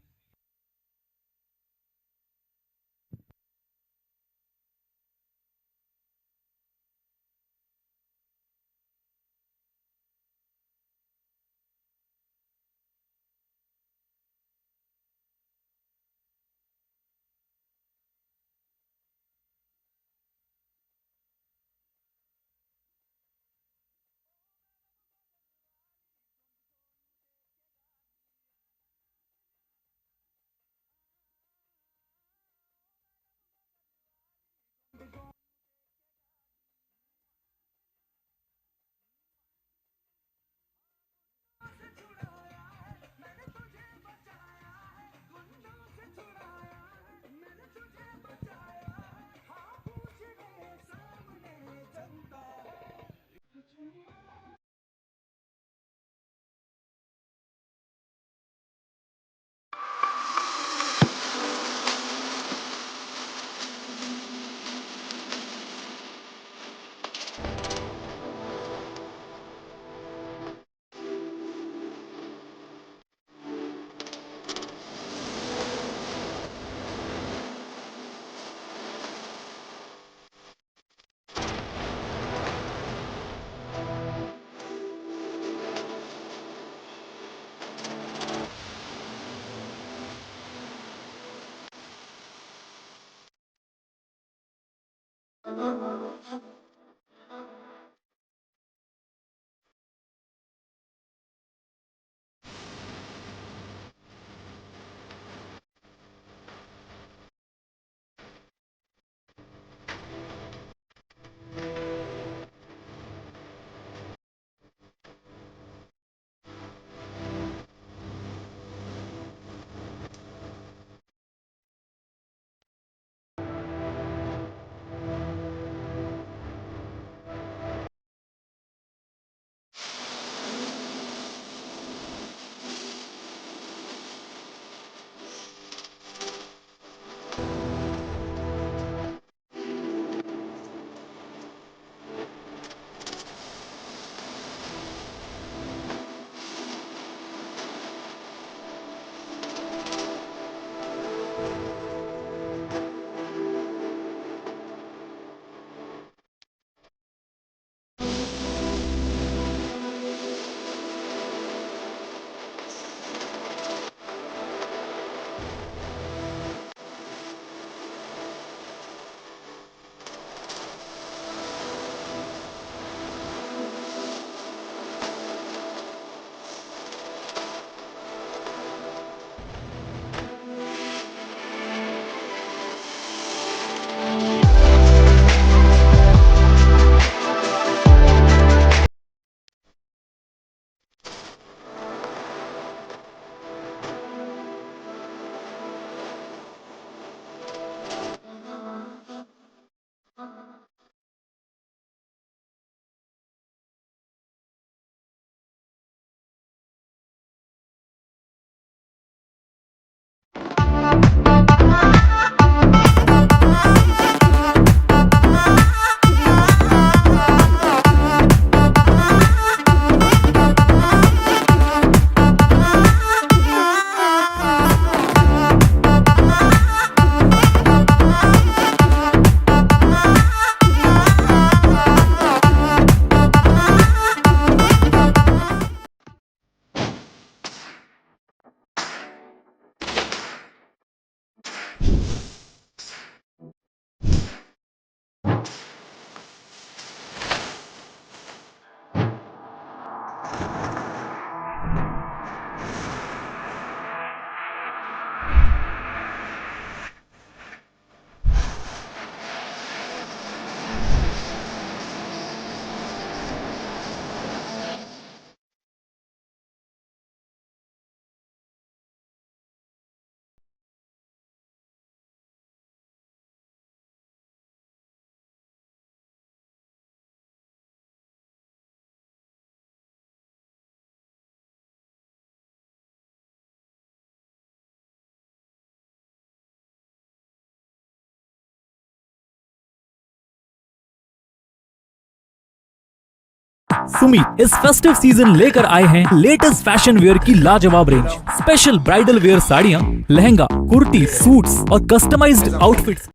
सुमित इस फेस्टिव सीजन लेकर आए हैं लेटेस्ट फैशन वेयर की लाजवाब रेंज। स्पेशल ब्राइडल वेयर साड़ियाँ, लहंगा, कुर्ती, सूट्स और कस्टमाइज्ड आउटफिट्स।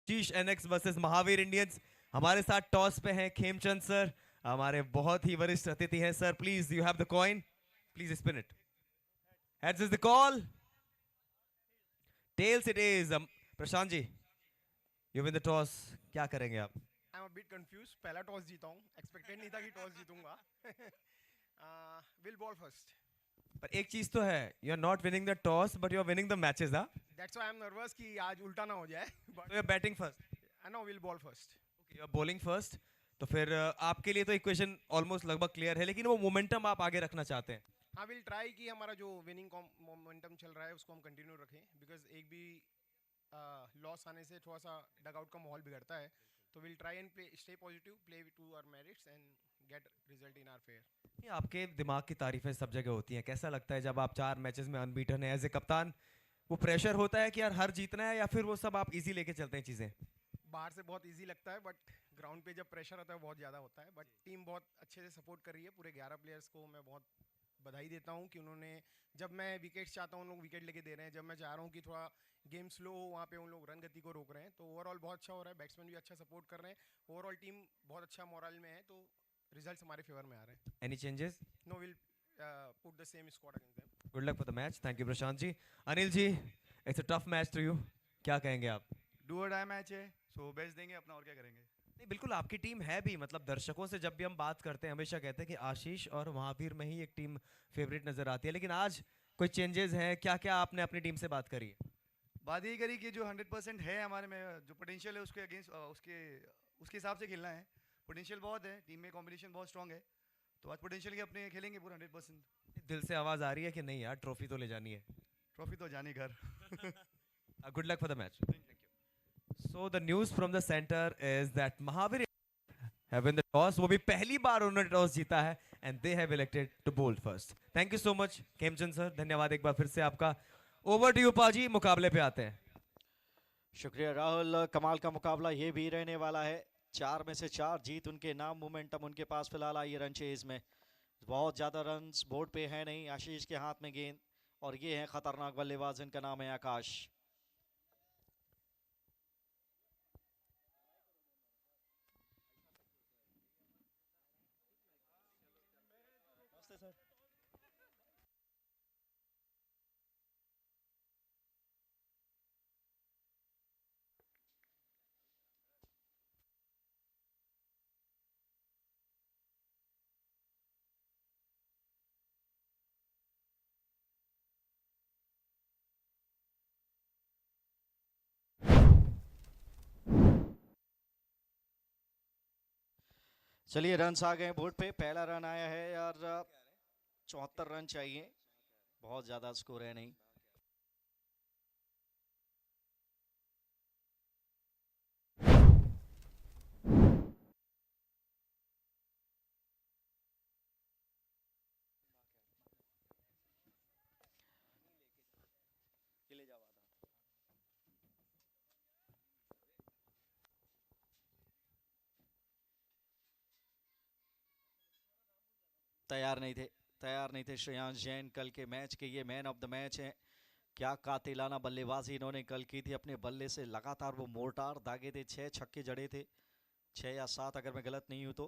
शीश एनएक्स वर्सेस महावीर इंडियंस। हमारे साथ टॉस पे हैं खेमचंद सर, हमारे बहुत ही वरिष्ठ अतिथि हैं। Sir please you have the coin, please spin it. Heads is the call, tails it is. Prashant ji, you win the toss, क्या करेंगे आप? I am a bit confuse. पहला टॉस जीता हूँ, एक्सपेक्टेड नहीं था कि टॉस जीतूंगा। Will ball first. पर एक चीज तो है, you are not winning the toss but you are winning the matches. हाँ, that's why I am nervous कि आज उल्टा ना हो जाए। But you are batting first, I know will ball first. You are bowling first. तो फिर आपके लिए तो इक्वेशन ऑलमोस्ट लगभग क्लियर है, लेकिन वो मोमेंटम आप आगे रखना चाहते हैं। हाँ, विल ट्राई कि हमारा जो विनिंग मोमेंटम चल रहा है उसको हम कंटिन्यू रखें, बिकॉज एक भी लॉस आने से थोड़ा सा डगआउट का माहौल बिगड़ता है। तो will try and play, stay positive, play to our merits and get result in our fair. ये आपके दिमाग की तारीफें सब जगह होती हैं। कैसा लगता है जब आप 4 मैचेस में अनबीटन है एज ए कप्तान? वो प्रेशर होता है कि यार हर जीतना है, या फिर वो सब आप इजी लेके चलते हैं चीजें? बाहर से बहुत इजी लगता है, बट ग्राउंड पे जब प्रेशर आता है बहुत ज़्यादा होता है। बट टीम बहुत अच्छे से सपोर्ट कर रही है। पूरे 11 प्लेयर्स को मैं बहुत बधाई देता हूँ कि उन्होंने, जब मैं विकेट्स चाहता हूँ उन लोग विकेट लेके दे रहे हैं, जब मैं चाह रहा हूँ कि थोड़ा गेम स्लो हो वहाँ पे उन लोग रन गति को रोक रहे हैं। तो ओवरऑल बहुत अच्छा हो रहा है, बैट्समैन भी अच्छा सपोर्ट कर रहे हैं, ओवरऑल टीम बहुत अच्छा मोरल में है। तो रिजल्ट्स हमारे फेवर में आ रहे हैं। Any changes? No, will put the same squad against them. Good luck for the match. Thank you Prashant ji. Anil ji, it's a tough match to you, क्या कहेंगे आप? डू और डाई मैच है, सो बेस्ट देंगे अपना, और क्या करेंगे। नहीं बिल्कुल, आपकी टीम है भी। मतलब दर्शकों से जब भी हम बात करते हैं हमेशा कहते हैं कि आशीष और महावीर में ही एक टीम फेवरेट नजर आती है, लेकिन आज कोई चेंजेस हैं? क्या क्या आपने अपनी टीम से बात करी है? बात यही करी कि जो 100% है हमारे में, जो पोटेंशियल है उसके अगेंस्ट उसके हिसाब से खेलना है। पोटेंशियल बहुत है टीम में, कॉम्बिनेशन बहुत स्ट्रांग है, तो आज पोटेंशियल के अपने खेलेंगे पूरा 100%। दिल से आवाज आ रही है कि नहीं यार ट्रॉफी तो ले जानी है? ट्रॉफी तो जाने घर। Good luck for the match. So the news from the centre is that Mahavir have won the toss। वो भी पहली बार उन्होंने टॉस जीता है and they have elected to bowl first. Thank you so much Khemchand sir, धन्यवाद एक बार फिर से आपका। ओवर टू यू पाजी, मुकाबले पे आते हैं। शुक्रिया राहुल। कमाल का मुकाबला ये भी रहने वाला है। 4 में से 4 जीत उनके नाम, मोमेंटम उनके पास फिलहाल आई रन चेज में। बहुत ज़्यादा रन्स बोर्ड पे है नहीं। आशीष के हाथ में गेंद, और ये है खतरनाक बल्लेबाज, इनका नाम है आकाश। चलिए रन्स आ गए बोर्ड पे। पहला रन आया है यार, 74 रन चाहिए, बहुत ज़्यादा स्कोर है नहीं। तैयार नहीं थे श्रेयांश जैन कल के मैच के। ये मैन ऑफ द मैच हैं। क्या कातिलाना बल्लेबाजी इन्होंने कल की थी। अपने बल्ले से लगातार वो मोर्टार दागे थे, 6 छक्के जड़े थे, 6 या 7 अगर मैं गलत नहीं हूं तो।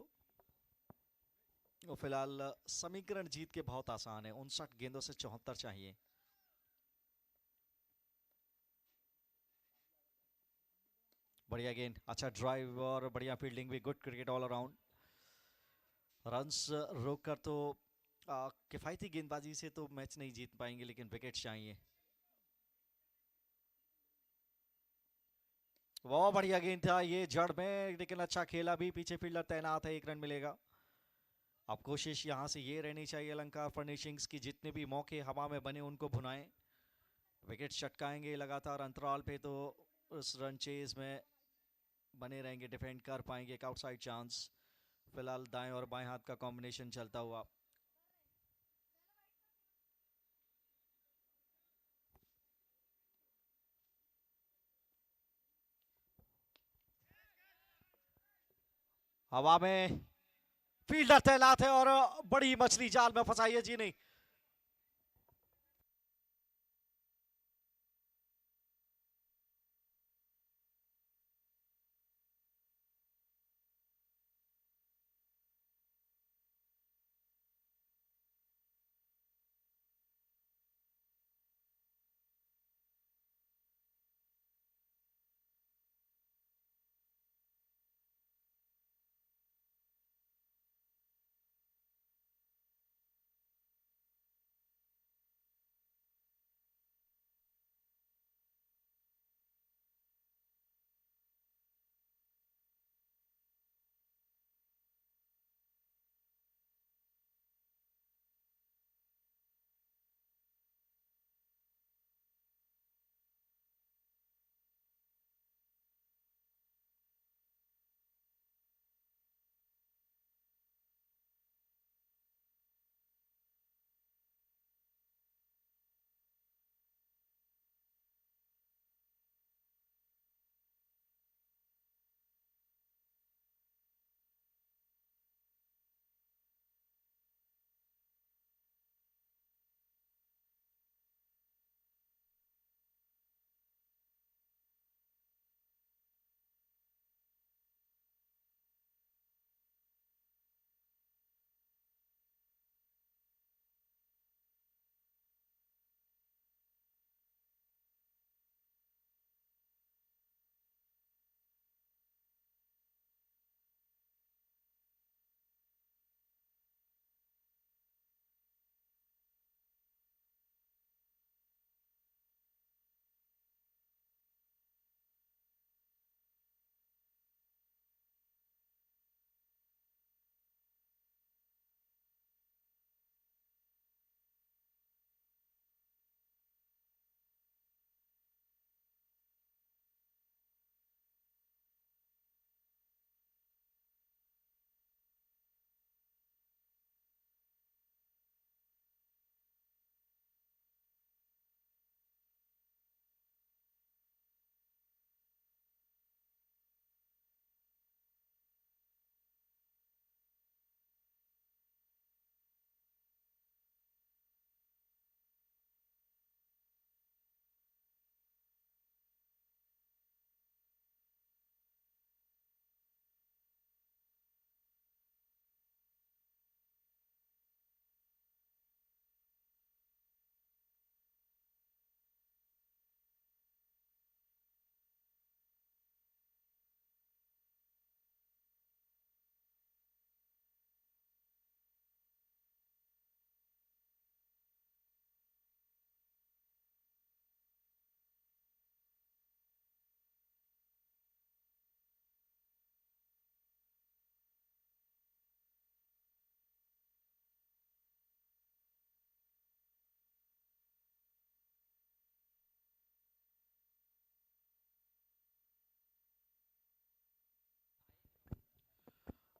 वो फिलहाल समीकरण जीत के बहुत आसान है, 59 गेंदों से 74 चाहिए। बढ़िया गेंद, अच्छा ड्राइव और बढ़िया फील्डिंग भी। Good cricket all around. Runs रोक कर तो किफायती गेंदबाजी से तो मैच नहीं जीत पाएंगे, लेकिन विकेट चाहिए। बहुत बढ़िया गेंद था ये जड़ में, लेकिन अच्छा खेला भी। पीछे फील्डर तैनात है, 1 रन मिलेगा। अब कोशिश यहां से ये रहनी चाहिए अलंकार फर्निशिंग्स की, जितने भी मौके हवा में बने उनको भुनाएं। विकेट चटकाएंगे लगातार अंतराल पे तो उस रन चेज में बने रहेंगे, डिफेंड कर पाएंगे। एक आउटसाइड चांस फिलहाल दाएं और बाएं हाथ का कॉम्बिनेशन चलता हुआ। हवा में फील्डर तैनात है और बड़ी मछली जाल में फंसाई है जी नहीं।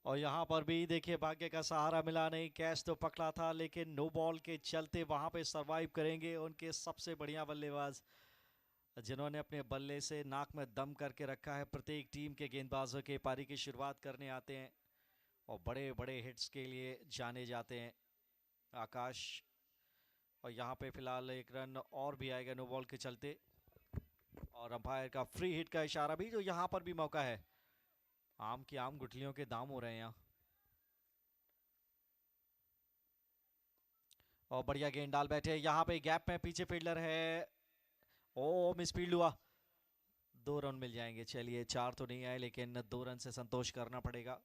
और यहाँ पर भी देखिए भाग्य का सहारा मिला नहीं, कैच तो पकड़ा था लेकिन नो बॉल के चलते वहां पे सरवाइव करेंगे उनके सबसे बढ़िया बल्लेबाज, जिन्होंने अपने बल्ले से नाक में दम करके रखा है। प्रत्येक टीम के गेंदबाजों के पारी की शुरुआत करने आते हैं और बड़े बड़े हिट्स के लिए जाने जाते हैं। आकाश, और यहाँ पे फिलहाल एक रन और भी आएगा नो बॉल के चलते, और अंपायर का फ्री हिट का इशारा भी, जो यहाँ पर भी मौका है। आम की आम गुठलियों के दाम हो रहे हैं यहाँ। और बढ़िया गेंद डाल बैठे यहाँ पे, गैप में पीछे फील्डर है। ओ मिस फील्ड हुआ, 2 रन मिल जाएंगे। चलिए 4 तो नहीं आए लेकिन 2 रन से संतोष करना पड़ेगा।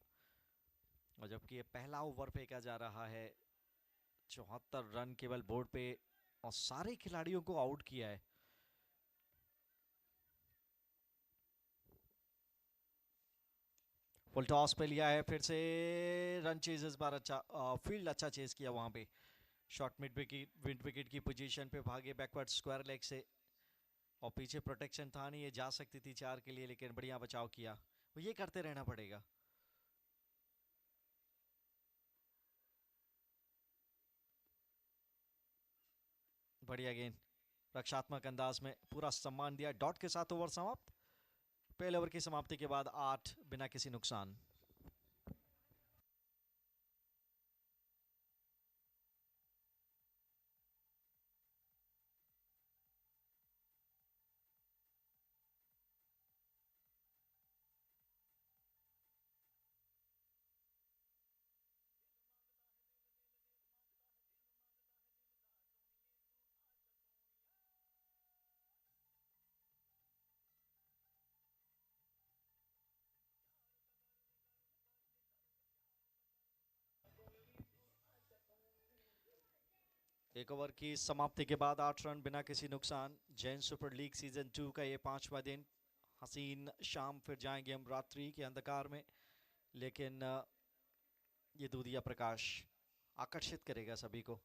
और जबकि ये पहला ओवर फेंका जा रहा है, 74 रन केवल बोर्ड पे और सारे खिलाड़ियों को आउट किया है। फुल टॉस पे लिया है, फिर से रन चेज इस बार अच्छा, फील्ड अच्छा चेज किया वहां पे। शॉर्ट मिड विकेट की पोजीशन पे भागे बैकवर्ड स्क्वायर लेग से, और पीछे प्रोटेक्शन था नहीं, ये जा सकती थी 4 के लिए, लेकिन बढ़िया बचाव किया। वो ये करते रहना पड़ेगा। बढ़िया गेंद, रक्षात्मक अंदाज में पूरा सम्मान दिया। डॉट के साथ ओवर समाप्त। पहले ओवर की समाप्ति के बाद 8 बिना किसी नुकसान। एक ओवर की समाप्ति के बाद 8 रन बिना किसी नुकसान। जैन सुपर लीग सीजन 2 का ये 5वां दिन। हसीन शाम, फिर जाएंगे हम रात्रि के अंधकार में, लेकिन ये दूधिया प्रकाश आकर्षित करेगा सभी को।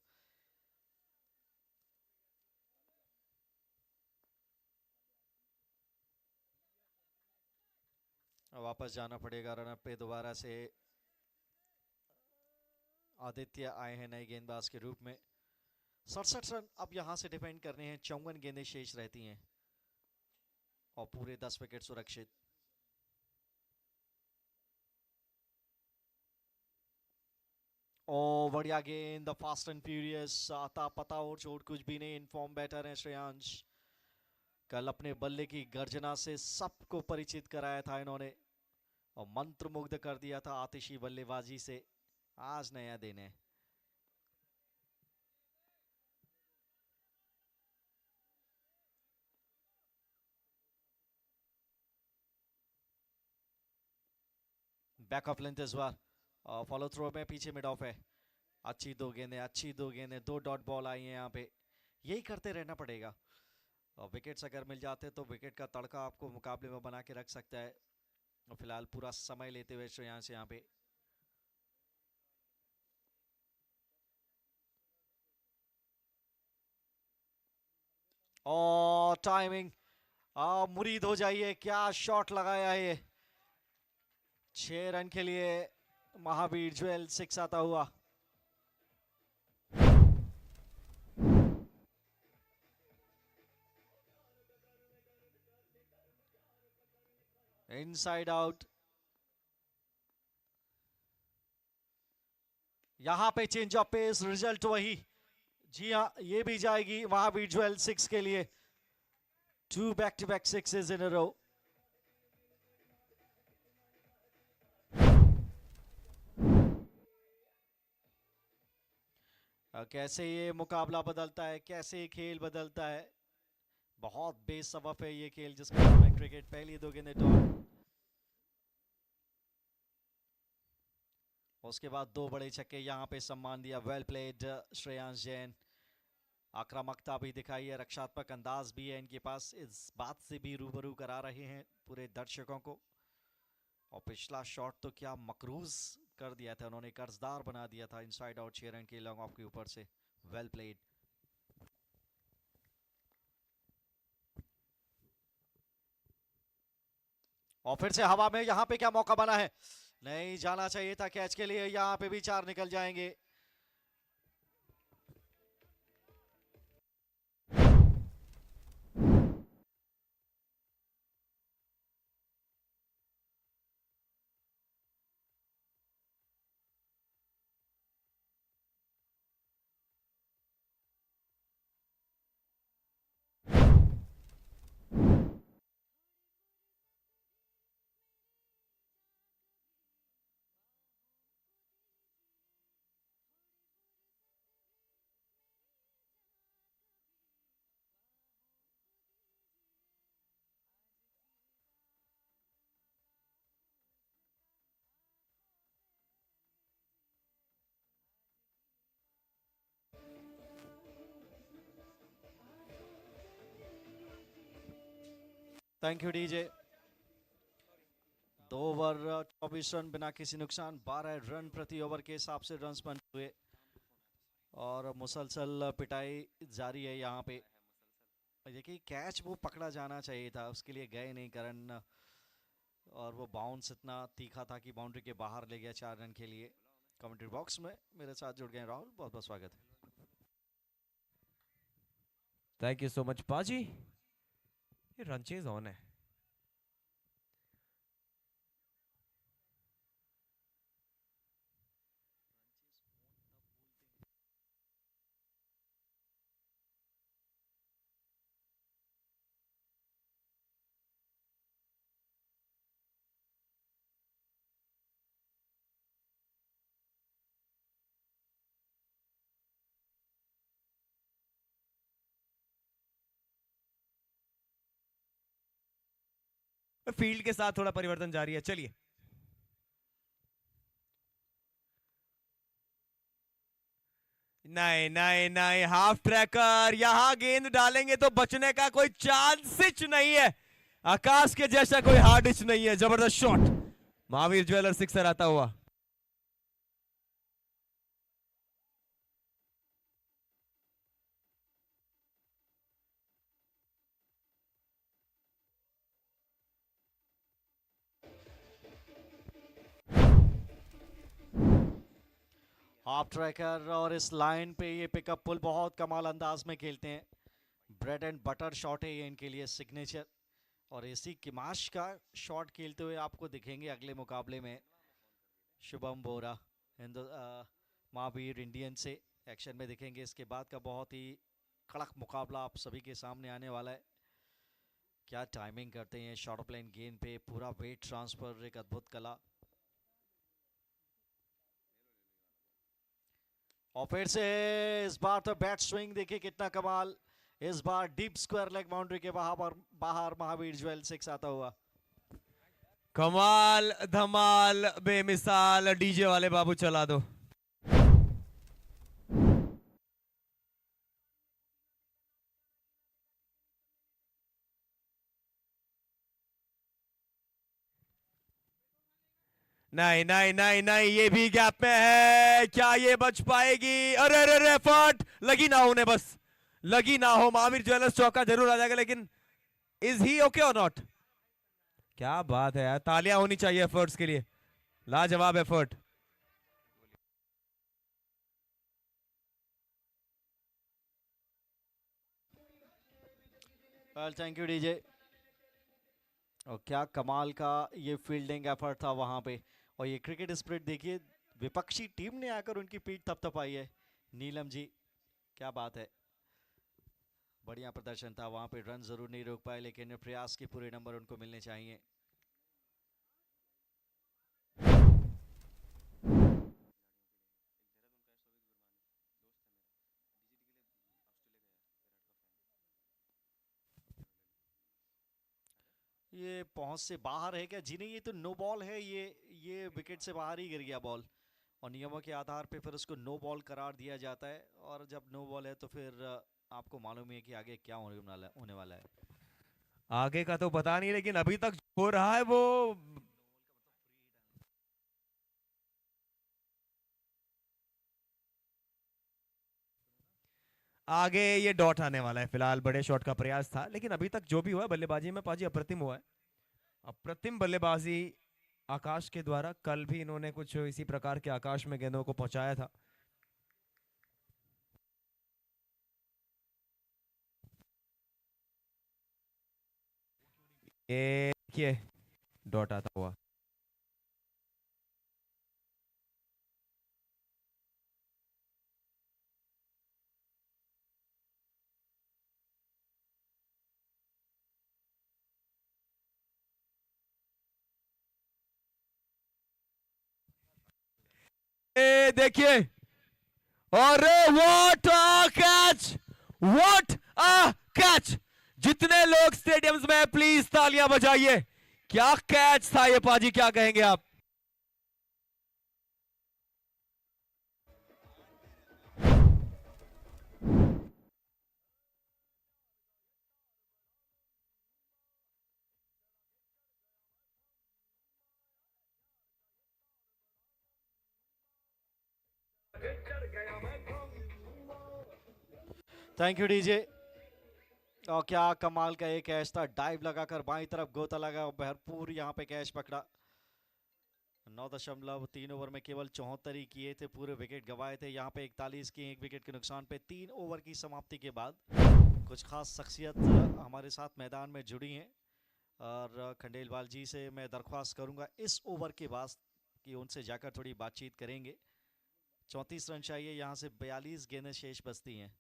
वापस जाना पड़ेगा रनअप पे दोबारा से। आदित्य आए हैं नए गेंदबाज के रूप में। 67 रन अब यहां से डिफेंड करने हैं। 54 गेंदें शेष रहती हैं और पूरे 10 विकेट सुरक्षित। ओ बढ़िया गेंद, फास्ट एंड फ्यूरियस, आता पता और चोट कुछ भी नहीं। इनफॉर्म बैटर है श्रेयांश। कल अपने बल्ले की गर्जना से सबको परिचित कराया था इन्होंने और मंत्रमुग्ध कर दिया था आतिशी बल्लेबाजी से। आज नया दिन है। बैक ऑफ लेंथ इस बार, फॉलो थ्रो में पीछे मिड ऑफ है। अच्छी दो गेंदें, 2 डॉट बॉल आई हैं यहाँ पे। यही करते रहना पड़ेगा और विकेट्स अगर मिल जाते तो विकेट का तड़का आपको मुकाबले में बना के रख सकता है। और फिलहाल पूरा समय लेते हुए श्रेयांश यहाँ पे। और टाइमिंग, मुरीद हो जाइए, क्या शॉट लगाया है ये। 6 रन के लिए महावीर ज्वेल 6 आता हुआ। Inside out. यहां पे चेंज ऑफ पेस, रिजल्ट वही। जी हाँ, ये भी जाएगी महावीर ज्वेल 6 के लिए। 2 बैक-टू-बैक सिक्सेस इन अ रो। कैसे ये मुकाबला बदलता है, कैसे ये खेल बदलता है। बहुत बेसबब है ये खेल जिसका नाम है क्रिकेट। पहली 2 गेंदें डॉट, उसके बाद 2 बड़े छक्के, यहां पे सम्मान दिया। Well played Shreyansh Jain. आक्रामकता भी दिखाई है, रक्षात्मक अंदाज भी है इनके पास। इस बात से भी रूबरू करा रहे हैं पूरे दर्शकों को। और पिछला शॉट तो क्या मकरूज कर दिया था उन्होंने, कर्जदार बना दिया था। इनसाइड आउट 6 रन के लॉन्ग ऑफ के ऊपर से। Well played. और फिर से हवा में, यहां पे क्या मौका बना है। नहीं जाना चाहिए था कैच के लिए, यहां पे भी 4 निकल जाएंगे। Thank you DJ. 2 over 24 run बिना किसी नुकसान। 12 रन प्रति ओवर के हिसाब से रन्स बन हुए और मुसलसल पिटाई जारी है यहाँ पे। देखिए कैच वो पकड़ा जाना चाहिए था, उसके लिए गए नहीं करण, और वो बाउंस इतना तीखा था कि बाउंड्री के बाहर ले गया 4 रन के लिए। कमेंट्री बॉक्स में मेरे साथ जुड़ गए राहुल, बहुत बहुत स्वागत है। थैंक यू सो मच पाजी। ये रन चेज ऑन है। फील्ड के साथ थोड़ा परिवर्तन जारी है, चलिए। नहीं नहीं नहीं, हाफ ट्रैकर यहां गेंद डालेंगे तो बचने का कोई चांस ही नहीं है। आकाश के जैसा कोई हार्ड हिच नहीं है। जबरदस्त शॉट, महावीर ज्वेलर सिक्सर आता हुआ। हाफ ट्रैकर और इस लाइन पे ये पिकअप पुल बहुत कमाल अंदाज में खेलते हैं। ब्रेड एंड बटर शॉट है ये इनके लिए सिग्नेचर। और इसी किमाश का शॉट खेलते हुए आपको दिखेंगे अगले मुकाबले में शुभम बोरा महावीर इंडियन से एक्शन में दिखेंगे। इसके बाद का बहुत ही कड़क मुकाबला आप सभी के सामने आने वाला है। क्या टाइमिंग करते हैं शॉर्ट प्लेन गेंद पे, पूरा वेट ट्रांसफर, एक अद्भुत कला। और फिर से इस बार तो बैट स्विंग देखिए कितना कमाल। इस बार डीप स्क्वायर लेग बाउंड्री के बाहर महावीर ज्वेल सिक्स आता हुआ। कमाल धमाल बेमिसाल, डीजे वाले बाबू चला दो। नहीं नहीं नहीं नहीं, ये भी गैप में है, क्या ये बच पाएगी? अरे अरे अरे, एफर्ट लगी ना होने, बस लगी ना हो। महावीर ज्वेलर्स चौका जरूर आ जाएगा, लेकिन इज ही ओके और नॉट? क्या बात है यार, तालियां होनी चाहिए एफर्ट्स के लिए, लाजवाब एफर्ट। Thank you DJ. और क्या कमाल का ये फील्डिंग एफर्ट था वहां पे। और ये क्रिकेट स्पिरिट देखिए, विपक्षी टीम ने आकर उनकी पीठ थपथपाई है। नीलम जी क्या बात है, बढ़िया प्रदर्शन था वहां पे। रन जरूर नहीं रोक पाए, लेकिन प्रयास के पूरे नंबर उनको मिलने चाहिए। ये पहुंच से बाहर है क्या? जी नहीं, ये तो नो बॉल है। ये विकेट से बाहर ही गिर गया बॉल, और नियमों के आधार पे फिर उसको नो बॉल करार दिया जाता है। और जब नो बॉल है तो फिर आपको मालूम है कि आगे क्या होने वाला है। आगे का तो पता नहीं, लेकिन अभी तक जो हो रहा है वो आगे ये डॉट आने वाला है। फिलहाल बड़े शॉट का प्रयास था, लेकिन अभी तक जो भी हुआ है बल्लेबाजी में पाजी अप्रतिम हुआ है। अप्रतिम बल्लेबाजी आकाश के द्वारा। कल भी इन्होंने कुछ इसी प्रकार के आकाश में गेंदों को पहुंचाया था। ये देखिए डॉट आता हुआ। ये देखिए, अरे what a catch, what a catch. जितने लोग स्टेडियम्स में प्लीज तालियां बजाइए। क्या कैच था ये पाजी, क्या कहेंगे आप? Thank you DJ. और क्या कमाल का एक कैच था, डाइव लगाकर बाईं तरफ गोता लगा, भरपूर यहाँ पे कैच पकड़ा। 9.3 ओवर में केवल 74 ही किए थे, पूरे विकेट गंवाए थे। यहाँ पे 41 की, एक विकेट के नुकसान पे 3 ओवर की समाप्ति के बाद कुछ खास शख्सियत हमारे साथ मैदान में जुड़ी हैं। और खंडेलवाल जी से मैं दरख्वास्त करूंगा इस ओवर के बाद कि उनसे जाकर थोड़ी बातचीत करेंगे। 34 रन चाहिए, यहाँ से 42 गेंदें शेष बचती हैं।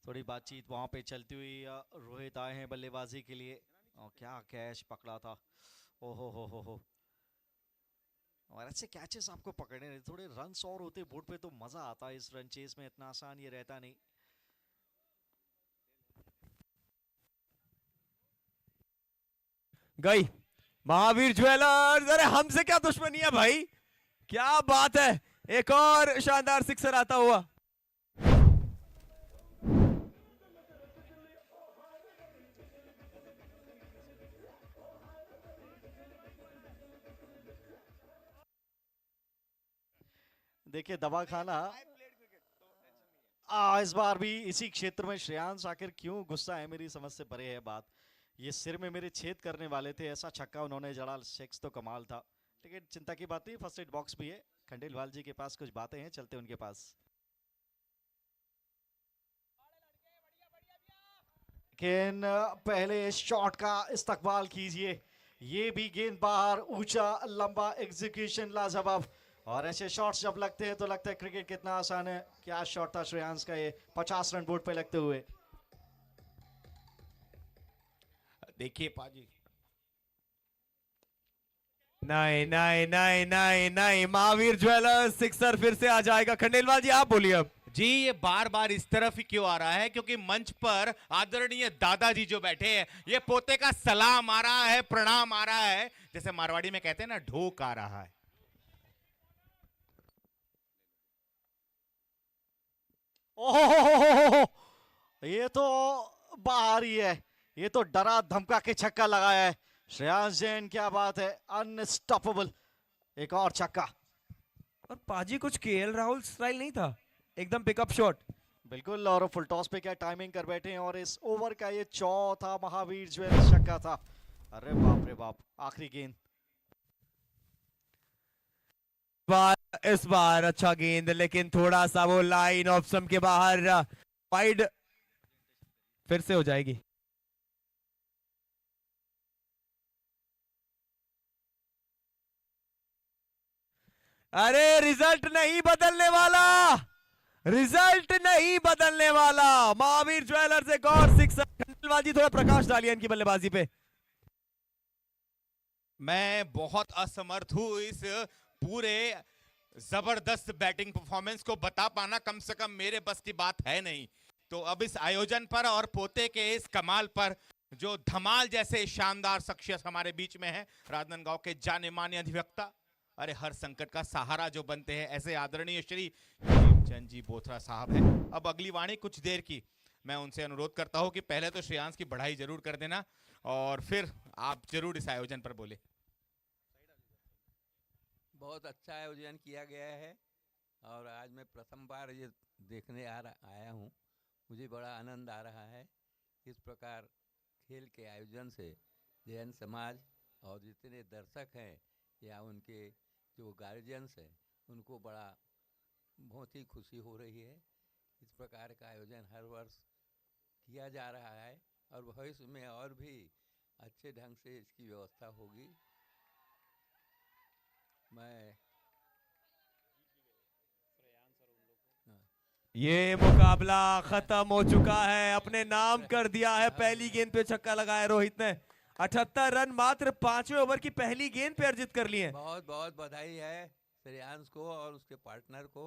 थोड़ी बातचीत वहां पे चलती हुई। रोहित आए हैं बल्लेबाजी के लिए। और क्या कैच पकड़ा था, ओहो हो। और ऐसे कैचेस आपको पकड़ने रहते, थोड़े रन्स और होते बोर्ड पे तो मजा आता है। इस रन चेस में इतना आसान ये रहता नहीं। गई महावीर ज्वेलर्स। अरे हमसे क्या दुश्मनी है भाई, क्या बात है, एक और शानदार सिक्सर आता हुआ। देखिए दबा खाना इस बार भी इसी क्षेत्र में। श्रेयांश आखिर क्यों गुस्सा है, मेरी समझ से परे है बात। ये सिर में मेरे छेद करने वाले थे, ऐसा छक्का उन्होंने जड़ा, सिक्स तो कमाल था। लेकिन चिंता की बात नहीं, फर्स्ट एड बॉक्स भी है। खंडेलवाल जी के पास कुछ बातें हैं, चलते उनके पास। लेकिन पहले शॉट का इस्तकबाल कीजिए। ये भी गेंद बाहर, ऊंचा लंबा एग्जीक्यूशन लाजवाब। और ऐसे शॉट्स जब लगते हैं तो लगता है क्रिकेट कितना आसान है। क्या शॉट था श्रेयांश का, ये 50 रन बोर्ड पे लगते हुए। देखिए पाजी, नहीं नहीं नहीं नहीं नहीं, महावीर ज्वेलर्स सिक्सर फिर से आ जाएगा। खंडेलवाल जी आप बोलिए अब। जी ये बार बार इस तरफ ही क्यों आ रहा है, क्योंकि मंच पर आदरणीय दादाजी जो बैठे हैं, ये पोते का सलाम आ रहा है, प्रणाम आ रहा है, जैसे मारवाड़ी में कहते हैं ना, ढोक आ रहा है। ओहो, ये तो बाहर ही है। ये तो डरा धमका के छक्का लगाया है श्रेयांश जैन, क्या बात है, अनस्टॉपेबल। एक और छक्का। और पाजी कुछ केएल राहुल स्टाइल नहीं था, एकदम पिकअप शॉट। बिल्कुल, और फुल टॉस पे क्या टाइमिंग कर बैठे हैं। और इस ओवर का ये चौथा महावीर ज्वेलर्स छक्का था। अरे बाप रे बाप, आखिरी गेंद। इस बार अच्छा गेंद, लेकिन थोड़ा सा वो लाइन ऑफ स्टंप के बाहर, वाइड फिर से हो जाएगी। अरे रिजल्ट नहीं बदलने वाला, रिजल्ट नहीं बदलने वाला। महावीर ज्वेलर्स एक और सिक्सर। खंडेलवाल जी थोड़ा प्रकाश डालिए इनकी बल्लेबाजी पे। मैं बहुत असमर्थ हूं इस पूरे जबरदस्त बैटिंग परफॉर्मेंस को बता पाना, कम से कम मेरे बस की बात है नहीं। तो अब इस आयोजन पर और पोते के इस कमाल पर, जो धमाल जैसे शानदार शख्सियत हमारे बीच में है, राजनांदगांव के जाने माने अधिवक्ता, अरे हर संकट का सहारा जो बनते हैं, ऐसे आदरणीय श्री हेमचंद जी बोथरा साहब हैं। अब अगली वाणी कुछ देर की, मैं उनसे अनुरोध करता हूं कि पहले तो श्रेयांश की बढ़ाई जरूर कर देना और फिर आप जरूर इस आयोजन पर बोले। बहुत अच्छा आयोजन किया गया है और आज मैं प्रथम बार ये देखने आया हूँ। मुझे बड़ा आनंद आ रहा है। इस प्रकार खेल के आयोजन से जैन समाज और जितने दर्शक हैं या उनके जो गार्जियंस हैं, उनको बड़ा बहुत ही खुशी हो रही है। इस प्रकार का आयोजन हर वर्ष किया जा रहा है और भविष्य में और भी अच्छे ढंग से इसकी व्यवस्था होगी। मैं ये मुकाबला खत्म हो चुका है, अपने नाम कर दिया है। पहली गेंद पे छक्का लगाया रोहित ने, 78 रन मात्र 5वें ओवर की पहली गेंद पे अर्जित कर लिए। बहुत बहुत बधाई है श्रेयांश को और उसके पार्टनर को,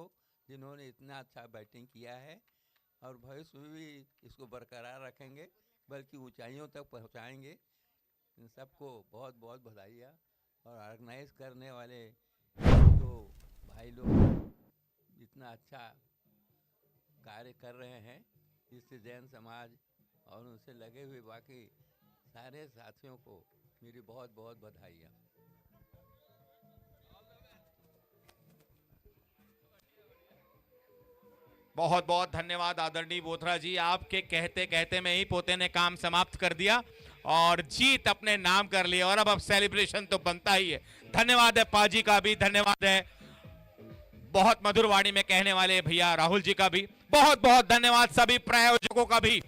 जिन्होंने इतना अच्छा बैटिंग किया है और भविष्य में भी इसको बरकरार रखेंगे, बल्कि ऊंचाइयों तक पहुंचाएंगे। इन सबको बहुत बहुत बधाइयाँ। और ऑर्गेनाइज करने वाले जो भाई लोग इतना अच्छा कार्य कर रहे हैं, जिससे जैन समाज और उनसे लगे हुए बाकी सारे साथियों को मेरी बहुत बहुत बधाइयाँ। बहुत बहुत धन्यवाद आदरणीय बोथरा जी, आपके कहते कहते में ही पोते ने काम समाप्त कर दिया और जीत अपने नाम कर लिया। और अब सेलिब्रेशन तो बनता ही है। धन्यवाद है पाजी का भी, धन्यवाद है बहुत मधुर वाणी में कहने वाले भैया राहुल जी का भी, बहुत बहुत धन्यवाद सभी प्रायोजकों का भी।